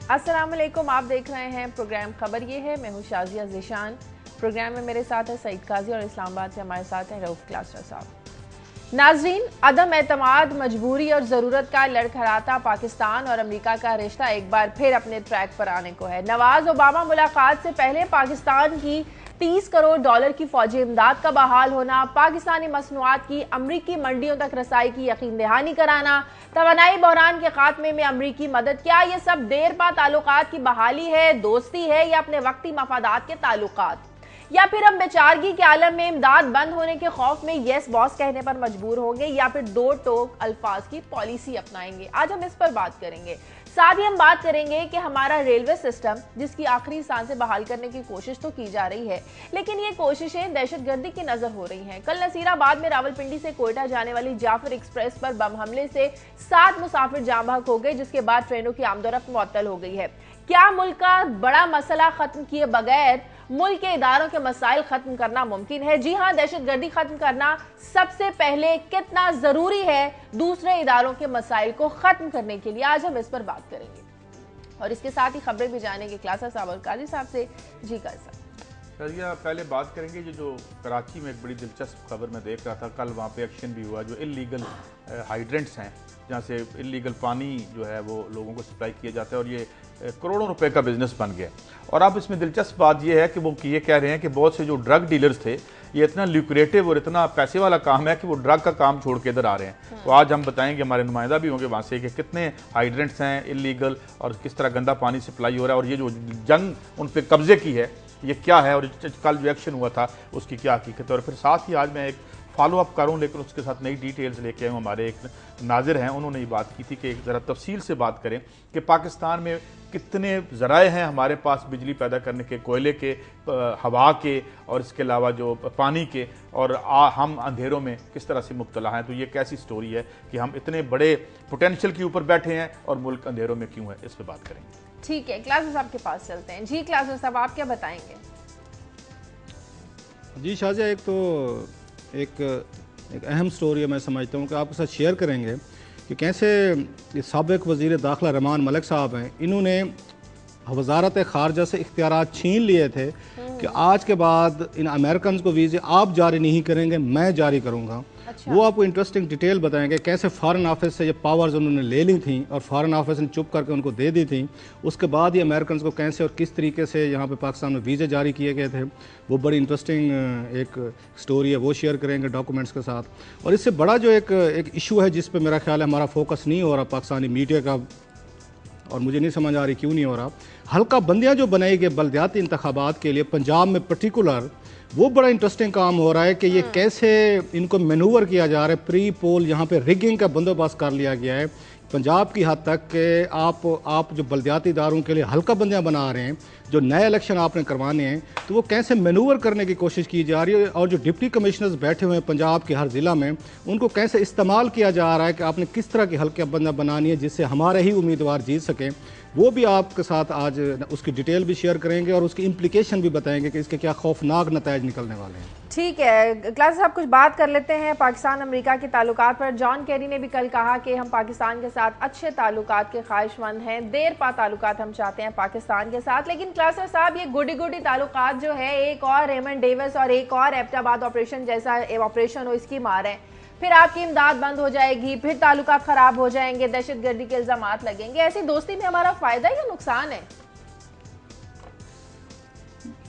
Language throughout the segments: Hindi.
अस्सलाम वालेकुम, आप देख रहे हैं प्रोग्राम खबर ये है। मैं हूँ शाजिया ज़ीशान। प्रोग्राम में मेरे साथ है सईद काजी और इस्लामाबाद से हमारे साथ हैं रऊफ क्लास्टर साहब। नाजरीन, अदम एतमाद, मजबूरी और ज़रूरत का लड़खड़ाता पाकिस्तान और अमेरिका का रिश्ता एक बार फिर अपने ट्रैक पर आने को है। नवाज ओबामा मुलाकात से पहले पाकिस्तान की 30 करोड़ डॉलर की फौजी इमदाद का बहाल होना, पाकिस्तानी मसनूआत की अमरीकी मंडियों तक रसाई की यकीन दहानी कराना, तवानाई बहरान के खात्मे में अमरीकी मदद, क्या ये सब देरपा ताल्लुकात की बहाली है, दोस्ती है या अपने वक्ती मफादात के ताल्लुकात, या फिर हम बेचारगी के आलम में इमदाद बंद होने के खौफ में यस बॉस कहने पर मजबूर होंगे, या फिर दो टोक अल्फाज की पॉलिसी अपनाएंगे। आज हम इस पर बात करेंगे। साथ ही हम बात करेंगे कि हमारा रेलवे सिस्टम जिसकी आखिरी सांसें बहाल करने की कोशिश तो की जा रही है, लेकिन ये कोशिशें दहशतगर्दी की नजर हो रही हैं। कल नसीराबाद में रावलपिंडी से कोयटा जाने वाली जाफर एक्सप्रेस पर बम हमले से 7 मुसाफिर जाँ बहक हो गए, जिसके बाद ट्रेनों की आमदोरफ्त मुअत्तल हो गई है। क्या मुल्क का बड़ा मसला खत्म किए बगैर मुल्क के इदारों के मसाइल खत्म करना मुमकिन है? जी हाँ, दहशतगर्दी खत्म करना सबसे पहले कितना जरूरी है दूसरे इदारों के मसाइल को खत्म करने के लिए, आज हम इस पर बात करेंगे। और इसके साथ ही खबरें भी जानेंगे क्लासा साहब और काजी साहब से। जी काजी साहब, पहले बात करेंगे जो कराची में एक बड़ी दिलचस्प खबर मैं देख रहा था, कल वहाँ पे एक्शन भी हुआ। जो इलीगल हाइड्रेंट्स हैं, जहाँ से इलीगल पानी जो है वो लोगों को सप्लाई किया जाता है, और ये करोड़ों रुपए का बिजनेस बन गया। और अब इसमें दिलचस्प बात ये है कि वो ये कह रहे हैं कि बहुत से जो ड्रग डीलर्स थे, ये इतना ल्यूक्रेटिव और इतना पैसे वाला काम है कि वो ड्रग का काम छोड़ के इधर आ रहे हैं। तो आज हम बताएंगे, हमारे नुमाइंदा भी होंगे वहाँ से, कि कितने हाइड्रेंट्स हैं इलीगल और किस तरह गंदा पानी सप्लाई हो रहा है, और ये जो जंग उन पर कब्जे की है ये क्या है, और कल जो एक्शन हुआ था उसकी क्या हकीकत है। और फिर साथ ही आज मैं एक फॉलो अप करूं, लेकिन उसके साथ नई डिटेल्स लेके आए। हमारे एक नाजिर हैं, उन्होंने ये बात की थी कि एक ज़रा तफसील से बात करें कि पाकिस्तान में कितने ज़राए हैं हमारे पास बिजली पैदा करने के, कोयले के, हवा के, और इसके अलावा जो पानी के, और हम अंधेरों में किस तरह से मुब्तला हैं। तो ये कैसी स्टोरी है कि हम इतने बड़े पोटेंशियल के ऊपर बैठे हैं और मुल्क अंधेरों में क्यों है, इस पर बात करेंगे। ठीक है, क्लास साहब के पास चलते हैं। जी क्लास साहब, आप क्या बताएंगे? जी शाजिया, एक अहम स्टोरी है, मैं समझता हूँ कि आपके साथ शेयर करेंगे कि कैसे साबिक वज़ीर दाखिला रहमान मलिक साहब हैं, इन्होंने वजारत ख़ारजा से इख्तियारात छीन लिए थे कि आज के बाद इन अमेरिकन को वीज़े आप जारी नहीं करेंगे, मैं जारी करूँगा। अच्छा। वो आपको इंटरेस्टिंग डिटेल बताएंगे कैसे फ़ॉरेन ऑफिस से ये पावर्स उन्होंने ले ली थी और फ़ॉरेन ऑफिस ने चुप करके उनको दे दी थी। उसके बाद ये अमेरिकन को कैसे और किस तरीके से यहाँ पे पाकिस्तान में वीज़े जारी किए गए थे, वो बड़ी इंटरेस्टिंग एक स्टोरी है, वो शेयर करेंगे डॉक्यूमेंट्स के साथ। और इससे बड़ा जो एक इशू है जिस पर मेरा ख्याल है हमारा फोकस नहीं हो रहा पाकिस्तानी मीडिया का, और मुझे नहीं समझ आ रही क्यों नहीं हो रहा, हल्का बंदियाँ जो बनाई गई बल्दियाती इंतखाबात के लिए पंजाब में पर्टिकुलर, वो बड़ा इंटरेस्टिंग काम हो रहा है कि ये कैसे इनको मैनूवर किया जा रहा है। प्री पोल यहाँ पे रिगिंग का बंदोबस्त कर लिया गया है पंजाब की हद तक कि आप जो बल्दियाती इदारों के लिए हल्का बंदियाँ बना रहे हैं, जो नए इलेक्शन आपने करवाने हैं, तो वो कैसे मैनूवर करने की कोशिश की जा रही है। और जो डिप्टी कमिश्नर्स बैठे हुए हैं पंजाब के हर ज़िला में, उनको कैसे इस्तेमाल किया जा रहा है कि आपने किस तरह की हल्का बंदा बनानी है जिससे हमारे ही उम्मीदवार जीत सकें। वो भी आपके साथ आज उसकी डिटेल भी शेयर करेंगे और उसकी इम्प्लीकेशन भी बताएंगे कि इसके क्या खौफनाक नतायज निकलने वाले हैं। ठीक है क्लास साहब, कुछ बात कर लेते हैं पाकिस्तान अमेरिका के ताल्लुकात पर। जॉन कैरी ने भी कल कहा कि हम पाकिस्तान के साथ अच्छे ताल्लुकात के ख्वाहिशमंद हैं, देर पा ताल्लुकात हम चाहते हैं पाकिस्तान के साथ। लेकिन क्लास साहब, ये गुडी गुडी ताल्लुकात जो है, एक और रेमंड डेविस और एक और एबटाबाद ऑपरेशन जैसा ऑपरेशन हो, इसकी मार है, फिर आपकी इमदाद बंद हो जाएगी, फिर ताल्लुकात खराब हो जाएंगे, दहशतगर्दी के इल्जामात लगेंगे। ऐसी दोस्ती में हमारा फायदा या नुकसान है?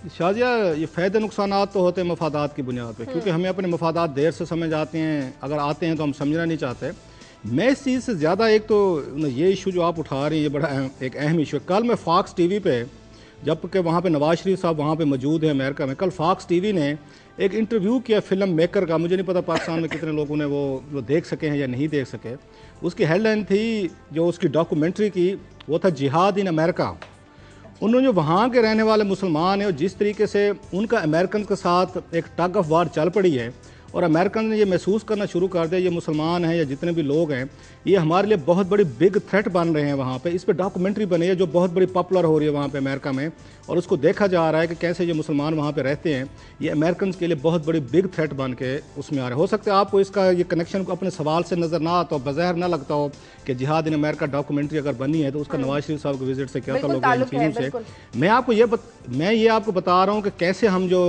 शाजिया, ये फ़ायदे नुकसानात तो होते हैं मफादात की बुनियाद पे, क्योंकि हमें अपने मफादात देर से समझ आते हैं, अगर आते हैं तो हम समझना नहीं चाहते। मैं इस चीज़ से ज़्यादा, एक तो ये इशू जो आप उठा रही हैं, ये बड़ा एक अहम इशू है। कल मैं फॉक्स टीवी पे, जबकि वहाँ पे नवाज शरीफ साहब वहाँ पे मौजूद हैं अमेरिका में, कल फॉक्स टीवी ने एक इंटरव्यू किया फिल्म मेकर का। मुझे नहीं पता पाकिस्तान में कितने लोगों ने वो देख सके हैं या नहीं देख सके। उसकी हेडलाइन थी, जो उसकी डॉक्यूमेंट्री की, वो था जिहाद इन अमेरिका। उन्होंने जो वहाँ के रहने वाले मुसलमान हैं और जिस तरीके से उनका अमेरिकन के साथ एक टग ऑफ वार चल पड़ी है, और अमेरिकन ने ये महसूस करना शुरू कर दिया, ये मुसलमान हैं या जितने भी लोग हैं, ये हमारे लिए बहुत बड़ी बिग थ्रेट बन रहे हैं वहाँ पे। इस पर डॉक्यूमेंट्री बनी है जो बहुत बड़ी पॉपुलर हो रही है वहाँ पे अमेरिका में, और उसको देखा जा रहा है कि कैसे ये मुसलमान वहाँ पे रहते हैं, ये अमेरिकन के लिए बहुत बड़ी बिग थ्रेट बन के उसमें आ रहे हैं। हो सकता है आपको इसका ये कनेक्शन को अपने सवाल से नज़र ना आता हो, बज़ाहिर ना लगता हो कि जिहाद इन अमेरिका डॉक्यूमेंट्री अगर बनी है तो उसका नवाज शरीफ साहब के विजिट से क्या ताल्लुक है इन चीज़ों से। मैं ये आपको बता रहा हूँ कि कैसे हम जो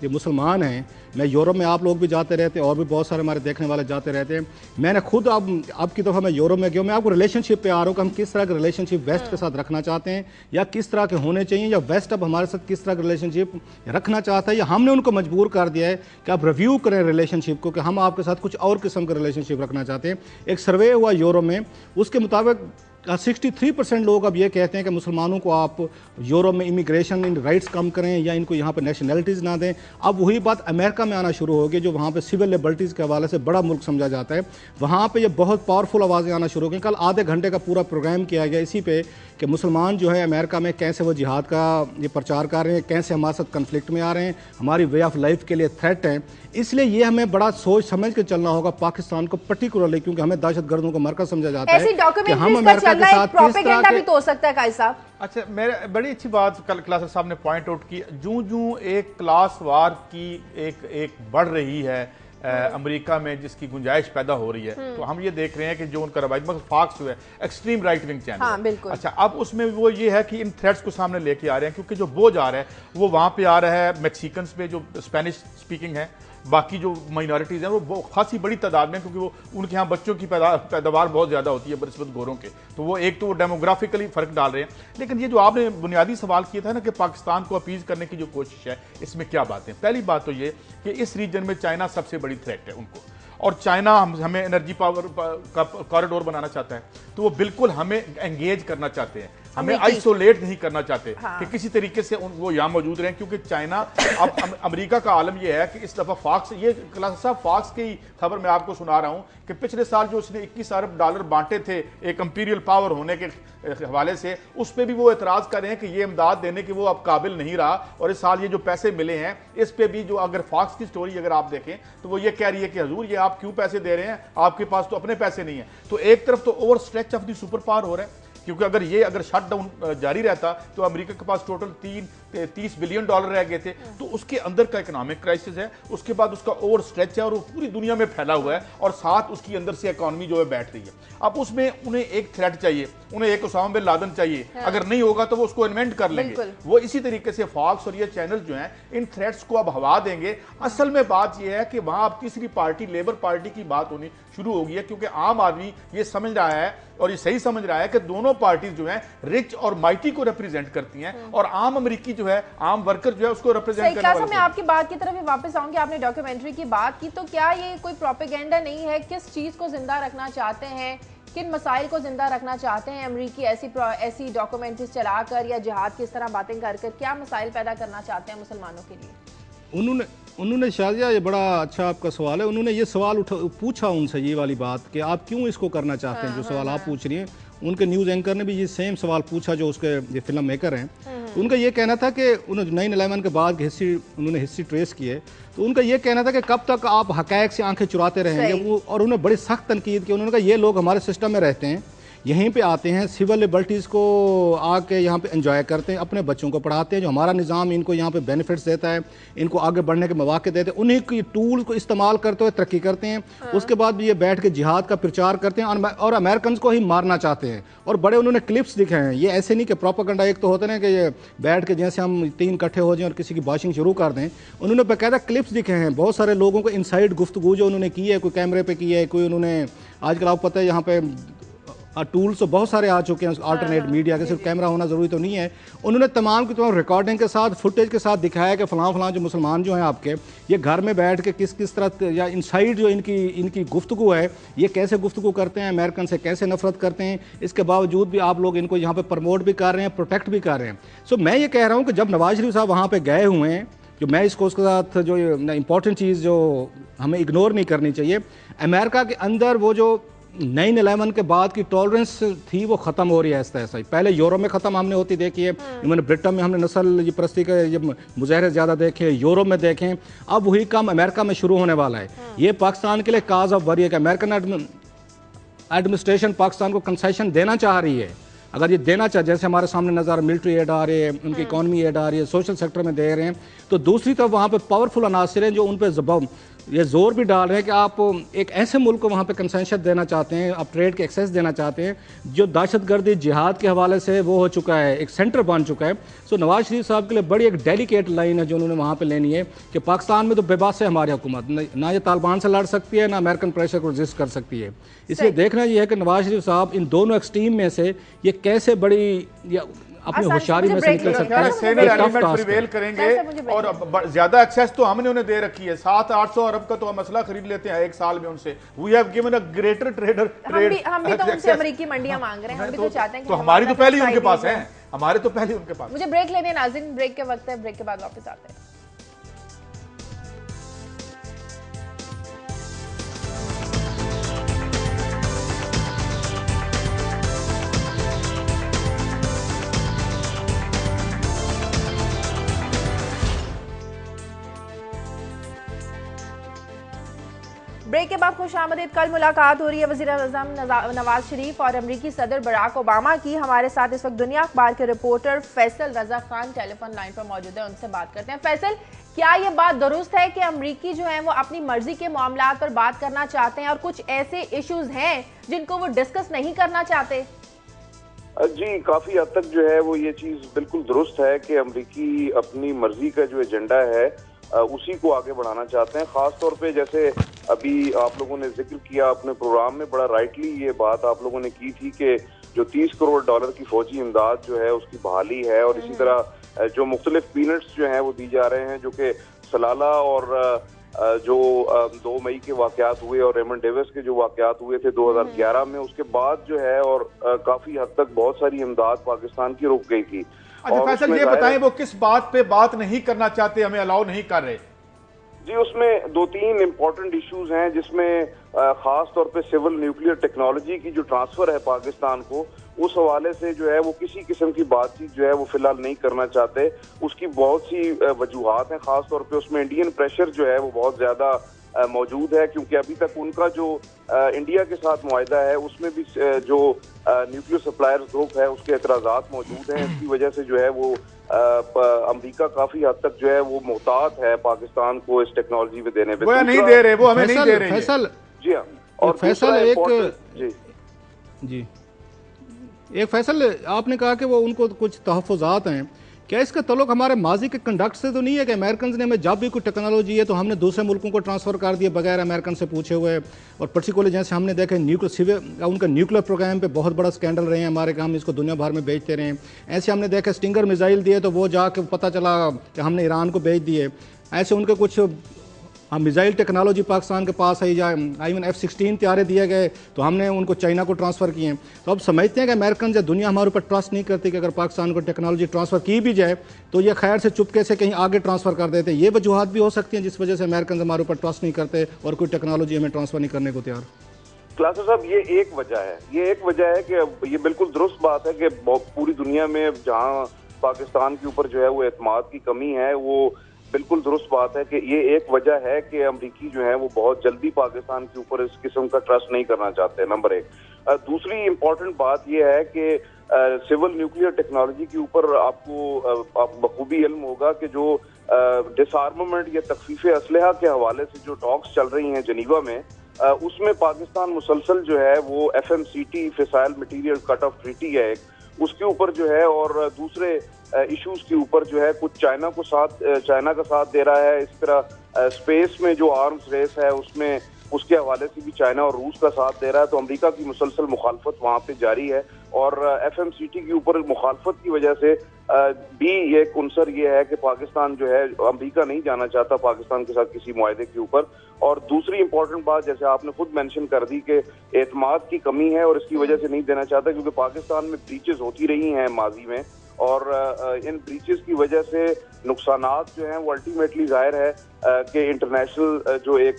ये मुसलमान हैं, मैं यूरोप में, आप लोग भी जाते रहते हैं और भी बहुत सारे हमारे देखने वाले जाते रहते हैं, मैंने खुद अब की दफ़ा मैं यूरोप में गया, मैं आपको रिलेशनशिप पे आ रहा हूँ कि हम किस तरह के रिलेशनशिप वेस्ट के साथ रखना चाहते हैं या किस तरह के होने चाहिए, या वेस्ट अब हमारे साथ किस तरह का रिलेशनशिप रखना चाहता है, या हमने उनको मजबूर कर दिया है कि आप रिव्यू करें रिलेशनशिप को कि हम आपके साथ कुछ और किस्म का रिलेशनशिप रखना चाहते हैं। एक सर्वे हुआ यूरोप में, उसके मुताबिक 63% लोग अब ये कहते हैं कि मुसलमानों को आप यूरोप में इमिग्रेशन इन राइट्स कम करें या इनको यहाँ पर नेशनलिटीज़ ना दें। अब वही बात अमेरिका में आना शुरू होगी, जो वहाँ पे सिविल लिबर्टीज़ के हवाले से बड़ा मुल्क समझा जाता है, वहाँ पे ये बहुत पावरफुल आवाज़ें आना शुरू हो गई। कल आधे घंटे का पूरा प्रोग्राम किया गया इसी पे कि मुसलमान जो है अमेरिका में कैसे वो जिहाद का ये प्रचार कर रहे हैं, कैसे हमारे साथ कन्फ्लिक्ट में आ रहे हैं, हमारी वे ऑफ लाइफ के लिए थ्रेट हैं। इसलिए ये हमें बड़ा सोच समझ के चलना होगा पाकिस्तान को पर्टिकुलरली, क्योंकि हमें दहशतगर्दों का मरकज समझा जाता है कि हम अमेरिका के साथ किस तरह भी तो हो सकता है काई साहब। अच्छा, मेरे बड़ी अच्छी बात कल क्लास साहब ने पॉइंट आउट की, जूं एक क्लास वार की एक बढ़ रही है अमेरिका में, जिसकी गुंजाइश पैदा हो रही है, तो हम ये देख रहे हैं कि जो उनका रवायत फॉक्स जो है एक्सट्रीम राइट विंग चैनल। हाँ, बिल्कुल। अच्छा, अब उसमें वो ये है कि इन थ्रेट्स को सामने लेके आ रहे हैं, क्योंकि जो बोझ आ रहा है वो वहां पे आ रहा है मैक्सिकन्स पे जो स्पेनिश स्पीकिंग है, बाकी जो माइनॉरिटीज़ हैं वो खासी बड़ी तादाद में, क्योंकि वो उनके यहाँ बच्चों की पैदावार बहुत ज़्यादा होती है बनिस्बत गोरों के, तो वो एक तो वो डेमोग्राफिकली फ़र्क डाल रहे हैं। लेकिन ये जो आपने बुनियादी सवाल किया था ना कि पाकिस्तान को अपीज करने की जो कोशिश है, इसमें क्या बातें। पहली बात तो ये कि इस रीजन में चाइना सबसे बड़ी थ्रेट है उनको, और चाइना हमें एनर्जी पावर का कॉरिडोर बनाना चाहता है, तो वो बिल्कुल हमें एंगेज करना चाहते हैं, हमें आइसोलेट नहीं करना चाहते। हाँ। कि किसी तरीके से वो यहाँ मौजूद रहें, क्योंकि चाइना अब अमेरिका का आलम यह है कि इस दफा फॉक्स, ये क्लास साहब फॉक्स की खबर मैं आपको सुना रहा हूँ कि पिछले साल जो उसने $21 अरब बांटे थे एक इंपीरियल पावर होने के हवाले से, उस पर भी वो एतराज कर रहे हैं कि ये इमदाद देने के वो अब काबिल नहीं रहा, और इस साल ये जो पैसे मिले हैं इस पे भी, जो अगर फॉक्स की स्टोरी अगर आप देखें तो वो ये कह रही है कि हजूर ये आप क्यों पैसे दे रहे हैं, आपके पास तो अपने पैसे नहीं है। तो एक तरफ तो over stretch of the super power हो रहा है, क्योंकि अगर शटडाउन जारी रहता तो अमेरिका के पास टोटल $30 बिलियन रह गए थे, तो उसके अंदर का इकोनॉमिक क्राइसिस है, उसके बाद उसका ओवर स्ट्रेच है और वो पूरी दुनिया में फैला हुआ है, और साथ उसकी अंदर से इकोनॉमी जो है बैठ रही है। अब उसमें उन्हें एक थ्रेट चाहिए, उन्हें एक उसामा बिन लादेन चाहिए। हाँ। अगर नहीं होगा तो वो उसको इन्वेंट कर लेंगे। वो इसी तरीके से फॉक्स और ये चैनल जो हैं इन थ्रेट्स को अब हवा देंगे। असल में बात यह है कि वहां अब तीसरी पार्टी, लेबर पार्टी की बात होनी शुरू हो गई है, क्योंकि आम आदमी ये समझ रहा है और ये सही समझ रहा है कि दोनों पार्टीज जो हैं रिच और माइटी को रिप्रेजेंट करती हैं, और आम अमेरिकी जो है, आम वर्कर जो है उसको रिप्रेजेंट करने वाले। मैं आपकी बात की तरफ वापस आऊंगी, आपने डॉक्यूमेंट्री की बात की, तो क्या ये कोई प्रोपेगेंडा नहीं है? किस चीज को जिंदा रखना चाहते हैं, किन मसाइल को जिंदा रखना चाहते हैं अमेरिकी ऐसी डॉक्यूमेंट्रीज चलाकर या जिहाद की इस तरह बातें कर क्या मसाइल पैदा करना चाहते हैं मुसलमानों के लिए? उन्होंने शाजिया, ये बड़ा अच्छा आपका सवाल है, उन्होंने ये सवाल पूछा उनसे, ये वाली बात कि आप क्यों इसको करना चाहते हैं, जो सवाल आप पूछ रही हैं। उनके न्यूज़ एंकर ने भी ये सेम सवाल पूछा जो उसके ये फिल्म मेकर हैं। उनका ये कहना था कि उन्होंने 9/11 के बाद उन्होंने हिस्ट्री ट्रेस की है, तो उनका ये कहना था कि कब तक आप हक़ाइक़ से आंखें चुराते रहेंगे। और उन्होंने बड़ी सख्त तनकीद की। उन्होंने कहा ये लोग हमारे सिस्टम में रहते हैं, यहीं पे आते हैं, सिविल लिबर्टीज़ को आके यहाँ पे एंजॉय करते हैं, अपने बच्चों को पढ़ाते हैं, जो हमारा निज़ाम इनको यहाँ पे बेनिफिट्स देता है, इनको आगे बढ़ने के मौके देते हैं, उन्हीं की टूल को इस्तेमाल करते हुए तरक्की करते हैं। उसके बाद भी ये बैठ के जिहाद का प्रचार करते हैं और अमेरिकन को ही मारना चाहते हैं। और बड़े उन्होंने क्लिप्स दिखे हैं, ये ऐसे नहीं कि प्रोपेगेंडा एक तो होते हैं कि ये बैठ के जैसे हम 3 इकट्ठे हो जाएं और किसी की बाशिंग शुरू कर दें। उन्होंने बाकायदा क्लिप्स दिखे हैं बहुत सारे लोगों को इनसाइड गुफ्तगू जो उन्होंने की है, कोई कैमरे पे की है, कोई उन्होंने, आजकल आपको पता है यहाँ पे टूल्स तो बहुत सारे आ चुके हैं अल्टरनेट मीडिया के, सिर्फ कैमरा होना ज़रूरी तो नहीं है। उन्होंने तमाम की तमाम रिकॉर्डिंग के साथ, फुटेज के साथ दिखाया कि फ़लाँ जो मुसलमान जो हैं आपके, ये घर में बैठ के किस तरह या इनसाइड जो इनकी गुफ्तगू है, ये कैसे गुफ्तगू करते हैं, अमेरिकन से कैसे नफरत करते हैं। इसके बावजूद भी आप लोग इनको यहाँ पर प्रमोट भी कर रहे हैं, प्रोटेक्ट भी कर रहे हैं। सो मैं ये कह रहा हूँ कि जब नवाज शरीफ साहब वहाँ पर गए हुए हैं, जो मैं इसको उसके साथ जो इंपॉर्टेंट चीज़ जो हमें इग्नोर नहीं करनी चाहिए, अमेरिका के अंदर वो जो 9/11 के बाद की टॉलरेंस थी वो ख़त्म हो रही है ऐसा ऐसा ही। पहले यूरोप में ख़त्म हमने होती देखी है, इवन ब्रिटेन में हमने नस्ल परस्ती के मुजाहरे ज़्यादा देखे, यूरोप में देखें, अब वही काम अमेरिका में शुरू होने वाला है। ये पाकिस्तान के लिए काज ऑफ वरी है कि अमेरिकन एडमिनिस्ट्रेशन पाकिस्तान को कंसेशन देना चाह रही है। अगर ये देना चाहे, जैसे हमारे सामने नज़र मिलिट्री एड आ रही है, उनकी इकॉनमी एड आ रही है, सोशल सेक्टर में दे रहे हैं, तो दूसरी तरफ वहाँ पे पावरफुल अनासर हैं जो उन पर ये जोर भी डाल रहे हैं कि आप एक ऐसे मुल्क को वहाँ पे कंसेशन देना चाहते हैं, आप ट्रेड के एक्सेस देना चाहते हैं जो दहशतगर्दी जिहाद के हवाले से वो हो चुका है, एक सेंटर बन चुका है। सो नवाज शरीफ साहब के लिए बड़ी एक डेलिकेट लाइन है जो उन्होंने वहाँ पे लेनी है कि पाकिस्तान में तो बेबास है हमारी हुकूमत, ना ये तालिबान से लड़ सकती है, ना अमेरिकन प्रेशर को रजिस्ट कर सकती है। इसलिए देखना यह है कि नवाज शरीफ साहब इन दोनों एक्सट्रीम में से ये कैसे बड़ी अपनी होशियारी में से निकल सकते हैं, करेंगे। और ज्यादा एक्सेस तो हमने उन्हें दे रखी है, 700-800 अरब का तो हम मसला खरीद लेते हैं एक साल में उनसे। We have given a greater trader trade. हम भी तो उनसे अमेरिकी मंडियां मांग रहे हैं, हम भी तो चाहते हैं कि हमारी तो पहले उनके पास है, हमारे तो पहले उनके पास। मुझे ब्रेक लेने नाज़रीन, ब्रेक के वक्त है, ब्रेक के बाद वापस आते हैं। ब्रेक के बाद खुशामदीद। कल मुलाकात हो रही है वज़ीर-ए-आज़म नवाज शरीफ और अमरीकी सदर बराक ओबामा की। हमारे साथ इस वक्त दुनिया अखबार के reporter Faisal Raza Khan telephone line पर मौजूद है, उनसे बात करते हैं। फैसल, क्या ये बात दुरुस्त है कि अमरीकी जो है वो अपनी मर्जी के मामलात पर बात करना चाहते हैं और कुछ ऐसे इश्यूज हैं जिनको वो डिस्कस नहीं करना चाहते? जी, काफी हद तक जो है वो ये चीज बिल्कुल दुरुस्त है कि अमरीकी अपनी मर्जी का जो एजेंडा है उसी को आगे बढ़ाना चाहते हैं। खास तौर पे जैसे अभी आप लोगों ने जिक्र किया अपने प्रोग्राम में, बड़ा राइटली ये बात आप लोगों ने की थी कि जो $30 करोड़ की फौजी इमदाद जो है उसकी बहाली है, और इसी तरह जो मुख्तलिफ पीनट्स जो हैं वो दी जा रहे हैं, जो कि सलाला और जो 2 मई के वाकयात हुए और रेमंड डेविस के जो वाकयात हुए थे 2011 में, उसके बाद जो है और काफी हद तक बहुत सारी इमदाद पाकिस्तान की रुक गई थी। अच्छा फैसल, ये बताएं वो किस बात पे बात नहीं करना चाहते, हमें अलाउ नहीं कर रहे? जी, उसमें 2-3 इम्पोर्टेंट इश्यूज हैं जिसमें खास तौर पे सिविल न्यूक्लियर टेक्नोलॉजी की जो ट्रांसफर है पाकिस्तान को, उस हवाले से जो है वो किसी किस्म की बातचीत जो है वो फिलहाल नहीं करना चाहते। उसकी बहुत सी वजूहात हैं, खास तौर पे उसमें इंडियन प्रेशर जो है वो बहुत ज्यादा मौजूद है, क्योंकि अभी तक उनका जो इंडिया के साथ मुआहदा है उसमें भी जो न्यूक्लियर सप्लायर्स ग्रुप है उसके एतराज़ात मौजूद हैं। इसकी वजह से जो है वो अमेरिका काफी हद तक जो है वो मोहतात है पाकिस्तान को इस टेक्नोलॉजी में देने पे। वो नहीं दे रहे, वो हमें नहीं दे रहे। फैसल जी हाँ, और फैसल एक फैसल आपने कहा कि वो उनको कुछ तहफ़्फ़ुज़ात हैं, क्या इसका तल्लुक हमारे माजी के कंडक्ट से तो नहीं है कि अमेरिकन ने हमें जब भी कोई टेक्नोलॉजी है तो हमने दूसरे मुल्कों को ट्रांसफ़र कर दिया बगैर अमेरिकन से पूछे हुए? और पर्टिकुलरली जैसे हमने देखा उनका न्यूक्लियर प्रोग्राम पे बहुत बड़ा स्कैंडल रहे हैं हमारे, हम इसको दुनिया भर में बेचते रहे हैं। ऐसे हमने देखा स्टिंगर मिसाइल दिए तो वो जाके पता चला कि हमने ईरान को बेच दिए। ऐसे उनके कुछ मिसाइल टेक्नोलॉजी पाकिस्तान के पास आई जाए, इवन F-16 तैयारे दिए गए तो हमने उनको चाइना को ट्रांसफ़र किए। तो अब समझते हैं कि अमेरिकन या दुनिया हमारे ऊपर ट्रस्ट नहीं करती कि अगर पाकिस्तान को टेक्नोलॉजी ट्रांसफ़र की भी जाए तो ये खैर से चुपके से कहीं आगे ट्रांसफ़र कर देते। ये वजूहत भी हो सकती हैं जिस वजह से अमेरिकन हमारे ऊपर ट्रस्ट नहीं करते और कोई टेक्नोलॉजी हमें ट्रांसफ़र नहीं करने को तैयार। क्लासर साहब, ये एक वजह है, ये एक वजह है कि ये बिल्कुल दुरुस्त बात है कि पूरी दुनिया में जहाँ पाकिस्तान के ऊपर जो है वो एतमाद की कमी है, वो बिल्कुल दुरुस्त बात है कि ये एक वजह है कि अमरीकी जो है वो बहुत जल्दी पाकिस्तान के ऊपर इस किस्म का ट्रस्ट नहीं करना चाहते, नंबर एक। दूसरी इम्पोर्टेंट बात यह है कि सिविल न्यूक्लियर टेक्नोलॉजी के ऊपर आपको बखूबी इल्म होगा कि जो डिसआर्मामेंट या तखफीफ असलहा के हवाले से जो टॉक्स चल रही हैं जनीवा में, उसमें पाकिस्तान मुसलसल जो है वो FMCT fissile material cut off treaty है एक, उसके ऊपर जो है और दूसरे इश्यूज के ऊपर जो है कुछ चाइना का साथ दे रहा है। इस तरह स्पेस में जो आर्म्स रेस है उसमें उसके हवाले से भी चाइना और रूस का साथ दे रहा है। तो अमेरिका की मुसलसल मुखालफत वहाँ पे जारी है और FMCT के ऊपर मुखालफत की वजह से भी एक उनसर ये है कि पाकिस्तान जो है, अमेरिका नहीं जाना चाहता पाकिस्तान के साथ किसी मुआहदे के ऊपर। और दूसरी इंपॉर्टेंट बात जैसे आपने खुद मेंशन कर दी कि एतमाद की कमी है और इसकी वजह से नहीं देना चाहता, क्योंकि पाकिस्तान में ब्रीचेस होती रही हैं माजी में और इन ब्रीचेस की वजह से नुकसानात जो हैं वो अल्टीमेटली जाहिर है कि इंटरनेशनल जो एक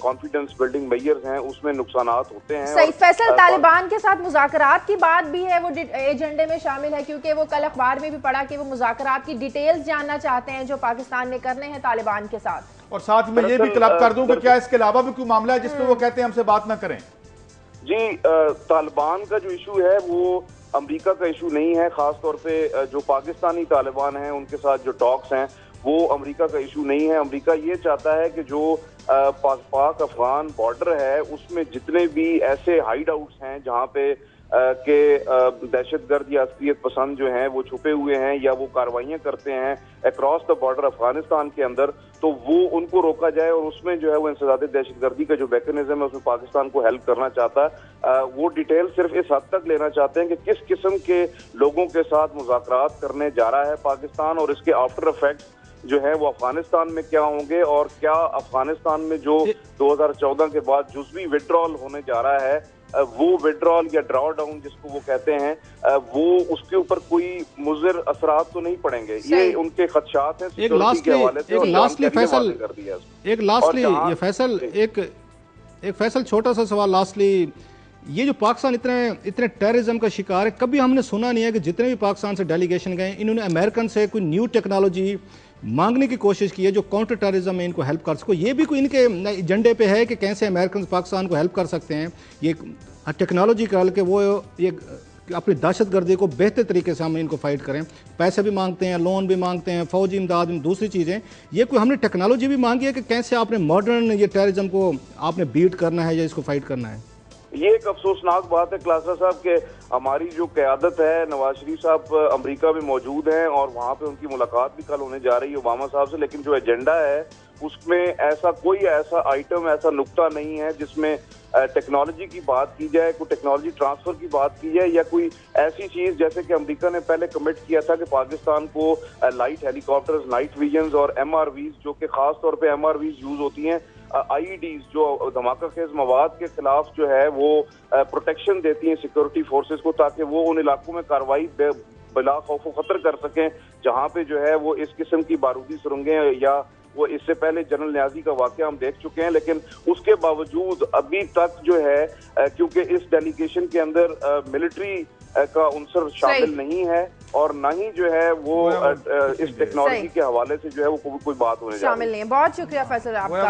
कॉन्फिडेंस बिल्डिंग मेजर्स हैं उसमें नुकसानात होते हैं। सही फैसल, तालिबान के साथ मुज़ाकरात की बात भी है, वो एजेंडे में शामिल है, क्योंकि वो कल अखबार में भी पढ़ा कि वो मुज़ाकरात की डिटेल्स जानना चाहते हैं जो पाकिस्तान ने करने हैं तालिबान के साथ। और साथ में ये भी क्लब कर दूं कि क्या इसके अलावा भी कोई मामला है जिसपे वो कहते हैं हमसे बात ना करें? जी, तालिबान का जो इशू है वो अमेरिका का इशू नहीं है, खास तौर पे जो पाकिस्तानी तालिबान हैं उनके साथ जो टॉक्स हैं वो अमेरिका का इशू नहीं है। अमेरिका ये चाहता है कि जो पाक अफगान बॉर्डर है उसमें जितने भी ऐसे हाइड आउट्स हैं जहाँ पे के दहशतगर्द या अस्करियत पसंद जो हैं वो छुपे हुए हैं या वो कार्रवाइयाँ करते हैं अक्रॉस द बॉर्डर अफगानिस्तान के अंदर, तो वो उनको रोका जाए और उसमें जो है वो इंसदाद दहशतगर्दी का जो मैकेनिज्म है उसमें पाकिस्तान को हेल्प करना चाहता है। वो डिटेल सिर्फ इस हद तक लेना चाहते हैं कि किस किस्म के लोगों के साथ मुज़ाकरात करने जा रहा है पाकिस्तान और इसके आफ्टर इफेक्ट्स जो है वो अफगानिस्तान में क्या होंगे और क्या अफगानिस्तान में जो 2014 के बाद जुज़वी विड्रॉल होने जा रहा है वो विड्रॉल या ड्रॉ डाउन जिसको वो कहते हैं वो उसके ऊपर कोई मुज़िर असरात तो नहीं पड़ेंगे। ये उनके खदशात हैं सिक्योरिटी के हवाले से। एक फैसल छोटा सा सवाल लास्टली, ये जो पाकिस्तान इतने टेररिज्म का शिकार है, कभी हमने सुना नहीं है कि जितने भी पाकिस्तान से डेलीगेशन गए इन्होंने अमेरिकन से कोई न्यू टेक्नोलॉजी मांगने की कोशिश की है जो काउंटर टेररिज्म में इनको हेल्प कर सको। ये भी कोई इनके एजेंडे पे है कि कैसे अमेरिकन पाकिस्तान को हेल्प कर सकते हैं, ये टेक्नोलॉजी कर के वो ये अपनी दहशतगर्दी को बेहतर तरीके से हम इनको फाइट करें। पैसे भी मांगते हैं, लोन भी मांगते हैं, फौजी इमदाद में दूसरी चीज़ें, ये कोई हमने टेक्नोलॉजी भी मांगी है कि कैसे आपने मॉडर्न ये टेररिज्म को आपने बीट करना है या इसको फाइट करना है? ये एक अफसोसनाक बात है क्लासा साहब के हमारी जो क़यादत है, नवाज शरीफ साहब अमेरिका में मौजूद हैं और वहाँ पे उनकी मुलाकात भी कल होने जा रही है ओबामा साहब से, लेकिन जो एजेंडा है उसमें ऐसा आइटम, ऐसा नुक्ता नहीं है जिसमें टेक्नोलॉजी की बात की जाए, कोई टेक्नोलॉजी ट्रांसफर की बात की जाए या कोई ऐसी चीज जैसे कि अमेरिका ने पहले कमिट किया था कि पाकिस्तान को लाइट हेलीकॉप्टर्स, नाइट विजन्स और MRVs, जो कि खास तौर पे MRVs यूज होती हैं, IEDs जो धमाका खेज मवाद के खिलाफ जो है वो प्रोटेक्शन देती हैं सिक्योरिटी फोर्सेस को, ताकि वो उन इलाकों में कार्रवाई बिला खौफ खतर कर सकें जहाँ पे जो है वो इस किस्म की बारूदी सुरंगें या वो इससे पहले जनरल न्याजी का वाकया हम देख चुके हैं। लेकिन उसके बावजूद अभी तक जो है क्योंकि इस डेलीगेशन के अंदर मिलिट्री का उनसर शामिल नहीं है और ना ही जो है वो इस टेक्नोलॉजी के हवाले से जो है वो कोई बात होने शामिल नहीं है। बहुत शुक्रिया फैसल आपका।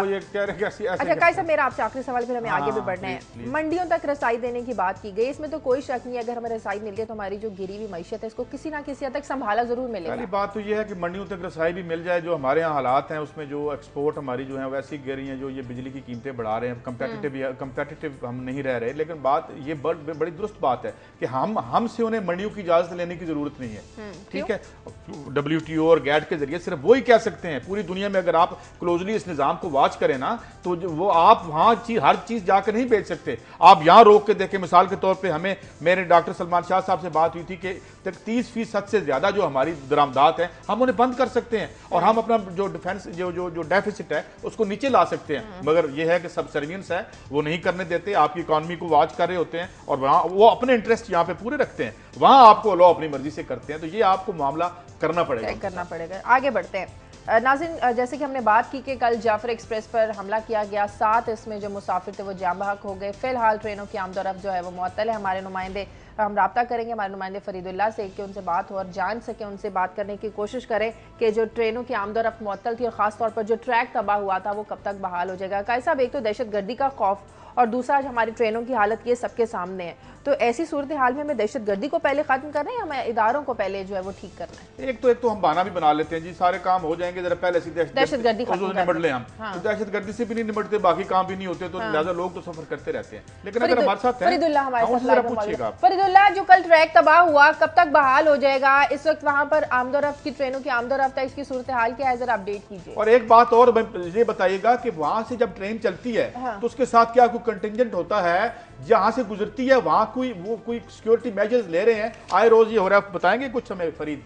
अच्छा काई साहब, मेरा आपसे आखिरी सवाल, फिर हमें आगे भी बढ़ना है। मंडियों तक रसाई देने की बात की गई, इसमें तो कोई शक नहीं, अगर हमें रसाई मिल गई तो हमारी जो गिरी हुई मैशत है इसको किसी ना किसी हद तक संभाला जरूर मिलेगा। पहली बात तो ये है कि मंडियों तक रसाई भी मिल जाए। जो हमारे यहाँ हालात हैं उसमें जो एक्सपोर्ट हमारी जो है वैसी गिरी है, जो ये बिजली की कीमतें बढ़ा रहे हैं, कंपेटिटिव हम नहीं रह रहे। लेकिन बात ये बड़ी दुरुस्त बात है कि हमसे उन्हें मंडियों की इजाजत लेने की जरूरत नहीं है। ठीक है, WTO और गैट के जरिए सिर्फ वही कह सकते हैं। पूरी दुनिया में अगर आप क्लोजली इस निजाम को वॉच करें ना तो वो आप वहां हर चीज जाकर नहीं बेच सकते। आप यहां रोक के देखें, मिसाल के तौर पे हमें मेरे डॉक्टर सलमान शाह साहब से बात हुई थी कि 30% से ज्यादा जो हमारी दरामदात है हम उन्हें बंद कर सकते हैं और हम अपना जो डिफेंस जो डेफिसिट है उसको नीचे ला सकते हैं। मगर यह है कि सबसर्वियंस है, वो नहीं करने देते, आपकी इकॉनमी को वॉच कर रहे होते हैं और वहां वो अपने इंटरेस्ट यहाँ पे पूरे रखते हैं, वहां आपको लॉ अपनी मर्जी से करते हैं। तो ये आपको मामला करना पड़ेगा। आगे बढ़ते हैं। नाज़रीन, जैसे कि हमने बात की कि कल जाफर एक्सप्रेस पर हमला किया गया, 7 इसमें जो मुसाफिर थे वो जाम बहक हो गए। फिलहाल ट्रेनों की आमदोरफ्त जो है वो मुअत्तल है। हमारे नुमाइंदे, हम रब्ता करेंगे हमारे नुमाइंदे फरीदुल्लाह से कि उनसे बात हो और जान सके, उनसे बात करने की कोशिश करें कि जो ट्रेनों की आमदोरफ्त मुअत्तल थी और ख़ासतौर पर जो ट्रैक तबाह हुआ था वो कब तक बहाल हो जाएगा। काई साहब, एक तो दहशतगर्दी का खौफ और दूसरा आज हमारी ट्रेनों की हालत ये सबके सामने है, तो ऐसी सूरत हाल में हमें दहशतगर्दी को पहले खत्म करना है या हमें इदारों को पहले जो है वो ठीक करना है? एक तो हम बहाना भी बना लेते हैं जी, सारे काम हो जाएंगे जरा पहले से दहशतगर्दी निपट ले हम। तो दहशतगर्दी से भी नहीं निपटते, बाकी काम भी नहीं होते, तो लिहाजा लोग तो सफर करते रहते हैं। लेकिन अगर हमारे साथ फरीदुल्लाह हमारे साथ पूछिएगा, फरीदुल्लाह जो कल ट्रैक तबाह हुआ कब तक बहाल हो जाएगा? इस वक्त वहां पर आमदोरफ्त की ट्रेनों की आमदोरफ्त है, इसकी सूरत हाल क्या है, जरा अपडेट कीजिए। और एक बात और ये बताइएगा कि वहां से जब ट्रेन चलती है तो उसके साथ क्या कोई कंटिंजेंट होता है जहां से गुजरती है, वहां कोई सिक्योरिटी मेजर्स ले रहे हैं? आए रोज ये हो रहा है, बताएंगे कुछ हमें फरीद?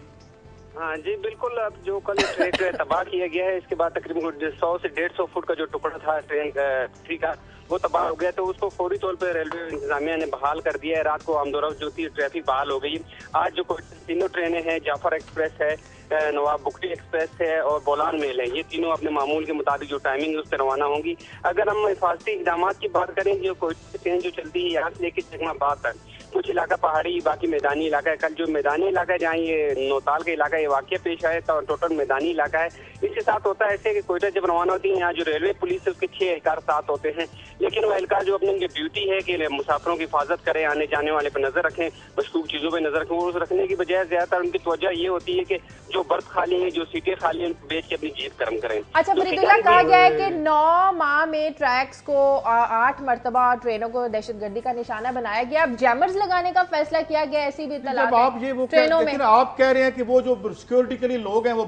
हाँ जी बिल्कुल। अब जो कल ट्रेक तबाह किया गया है, इसके बाद तकरीबन 100 से 150 फुट का जो टुकड़ा था ट्रेन का वो तबाह हो गया, तो उसको फौरी तौर पर रेलवे इंतजामिया ने बहाल कर दिया है। रात को आमदोरफ्त जो थी ट्रैफिक बहाल हो गई। आज जो तीनों ट्रेनें हैं, जाफर एक्सप्रेस है, नवाब बुख्ती एक्सप्रेस है और बोलान मेल है, ये तीनों अपने मामूल के मुताबिक जो टाइमिंग उस पर रवाना होंगी। अगर हम हिफाजती इकदाम की बात करें, जो कोई ट्रेन जो चलती है यहाँ से लेकर जगमाबाद तक, कुछ इलाका पहाड़ी, बाकी मैदानी इलाका है। कल जो मैदानी इलाका है जहाँ ये नौताल का इलाका ये वाकया पेश आया था, टोटल मैदानी इलाका है। इसके साथ होता है ऐसे कि कोयटा जब रवाना होती है, यहाँ जो रेलवे पुलिस है उसके 6 एहलकार साथ होते हैं, लेकिन वो एहलकार जो अपनी उनकी ड्यूटी है कि मुसाफिरों की हिफाजत करें, आने जाने वाले पर नजर रखें, मशकूक चीजों पर नजर रखें, वो रखने की बजाय ज्यादातर उनकी तवज्जो ये होती है कि जो बर्थ खाली है, जो सीटें खाली हैं, बेच के अपनी जेब गर्म करें। अच्छा फरीदुल्लाह, कहा गया है कि 9 माह में ट्रैक्स को 8 मरतबा ट्रेनों को दहशतगर्दी का निशाना बनाया गया। अब जैमर्स लगाने का फैसला किया गया, ऐसी भी इत्तलात जब आप ये वो लेकिन आप कह रहे हैं कि वो जो सिक्योरिटी के लिए लोग हैं वो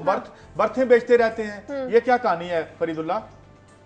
बर्थें बेचते रहते हैं, ये क्या कहानी है फरीदुल्लाह?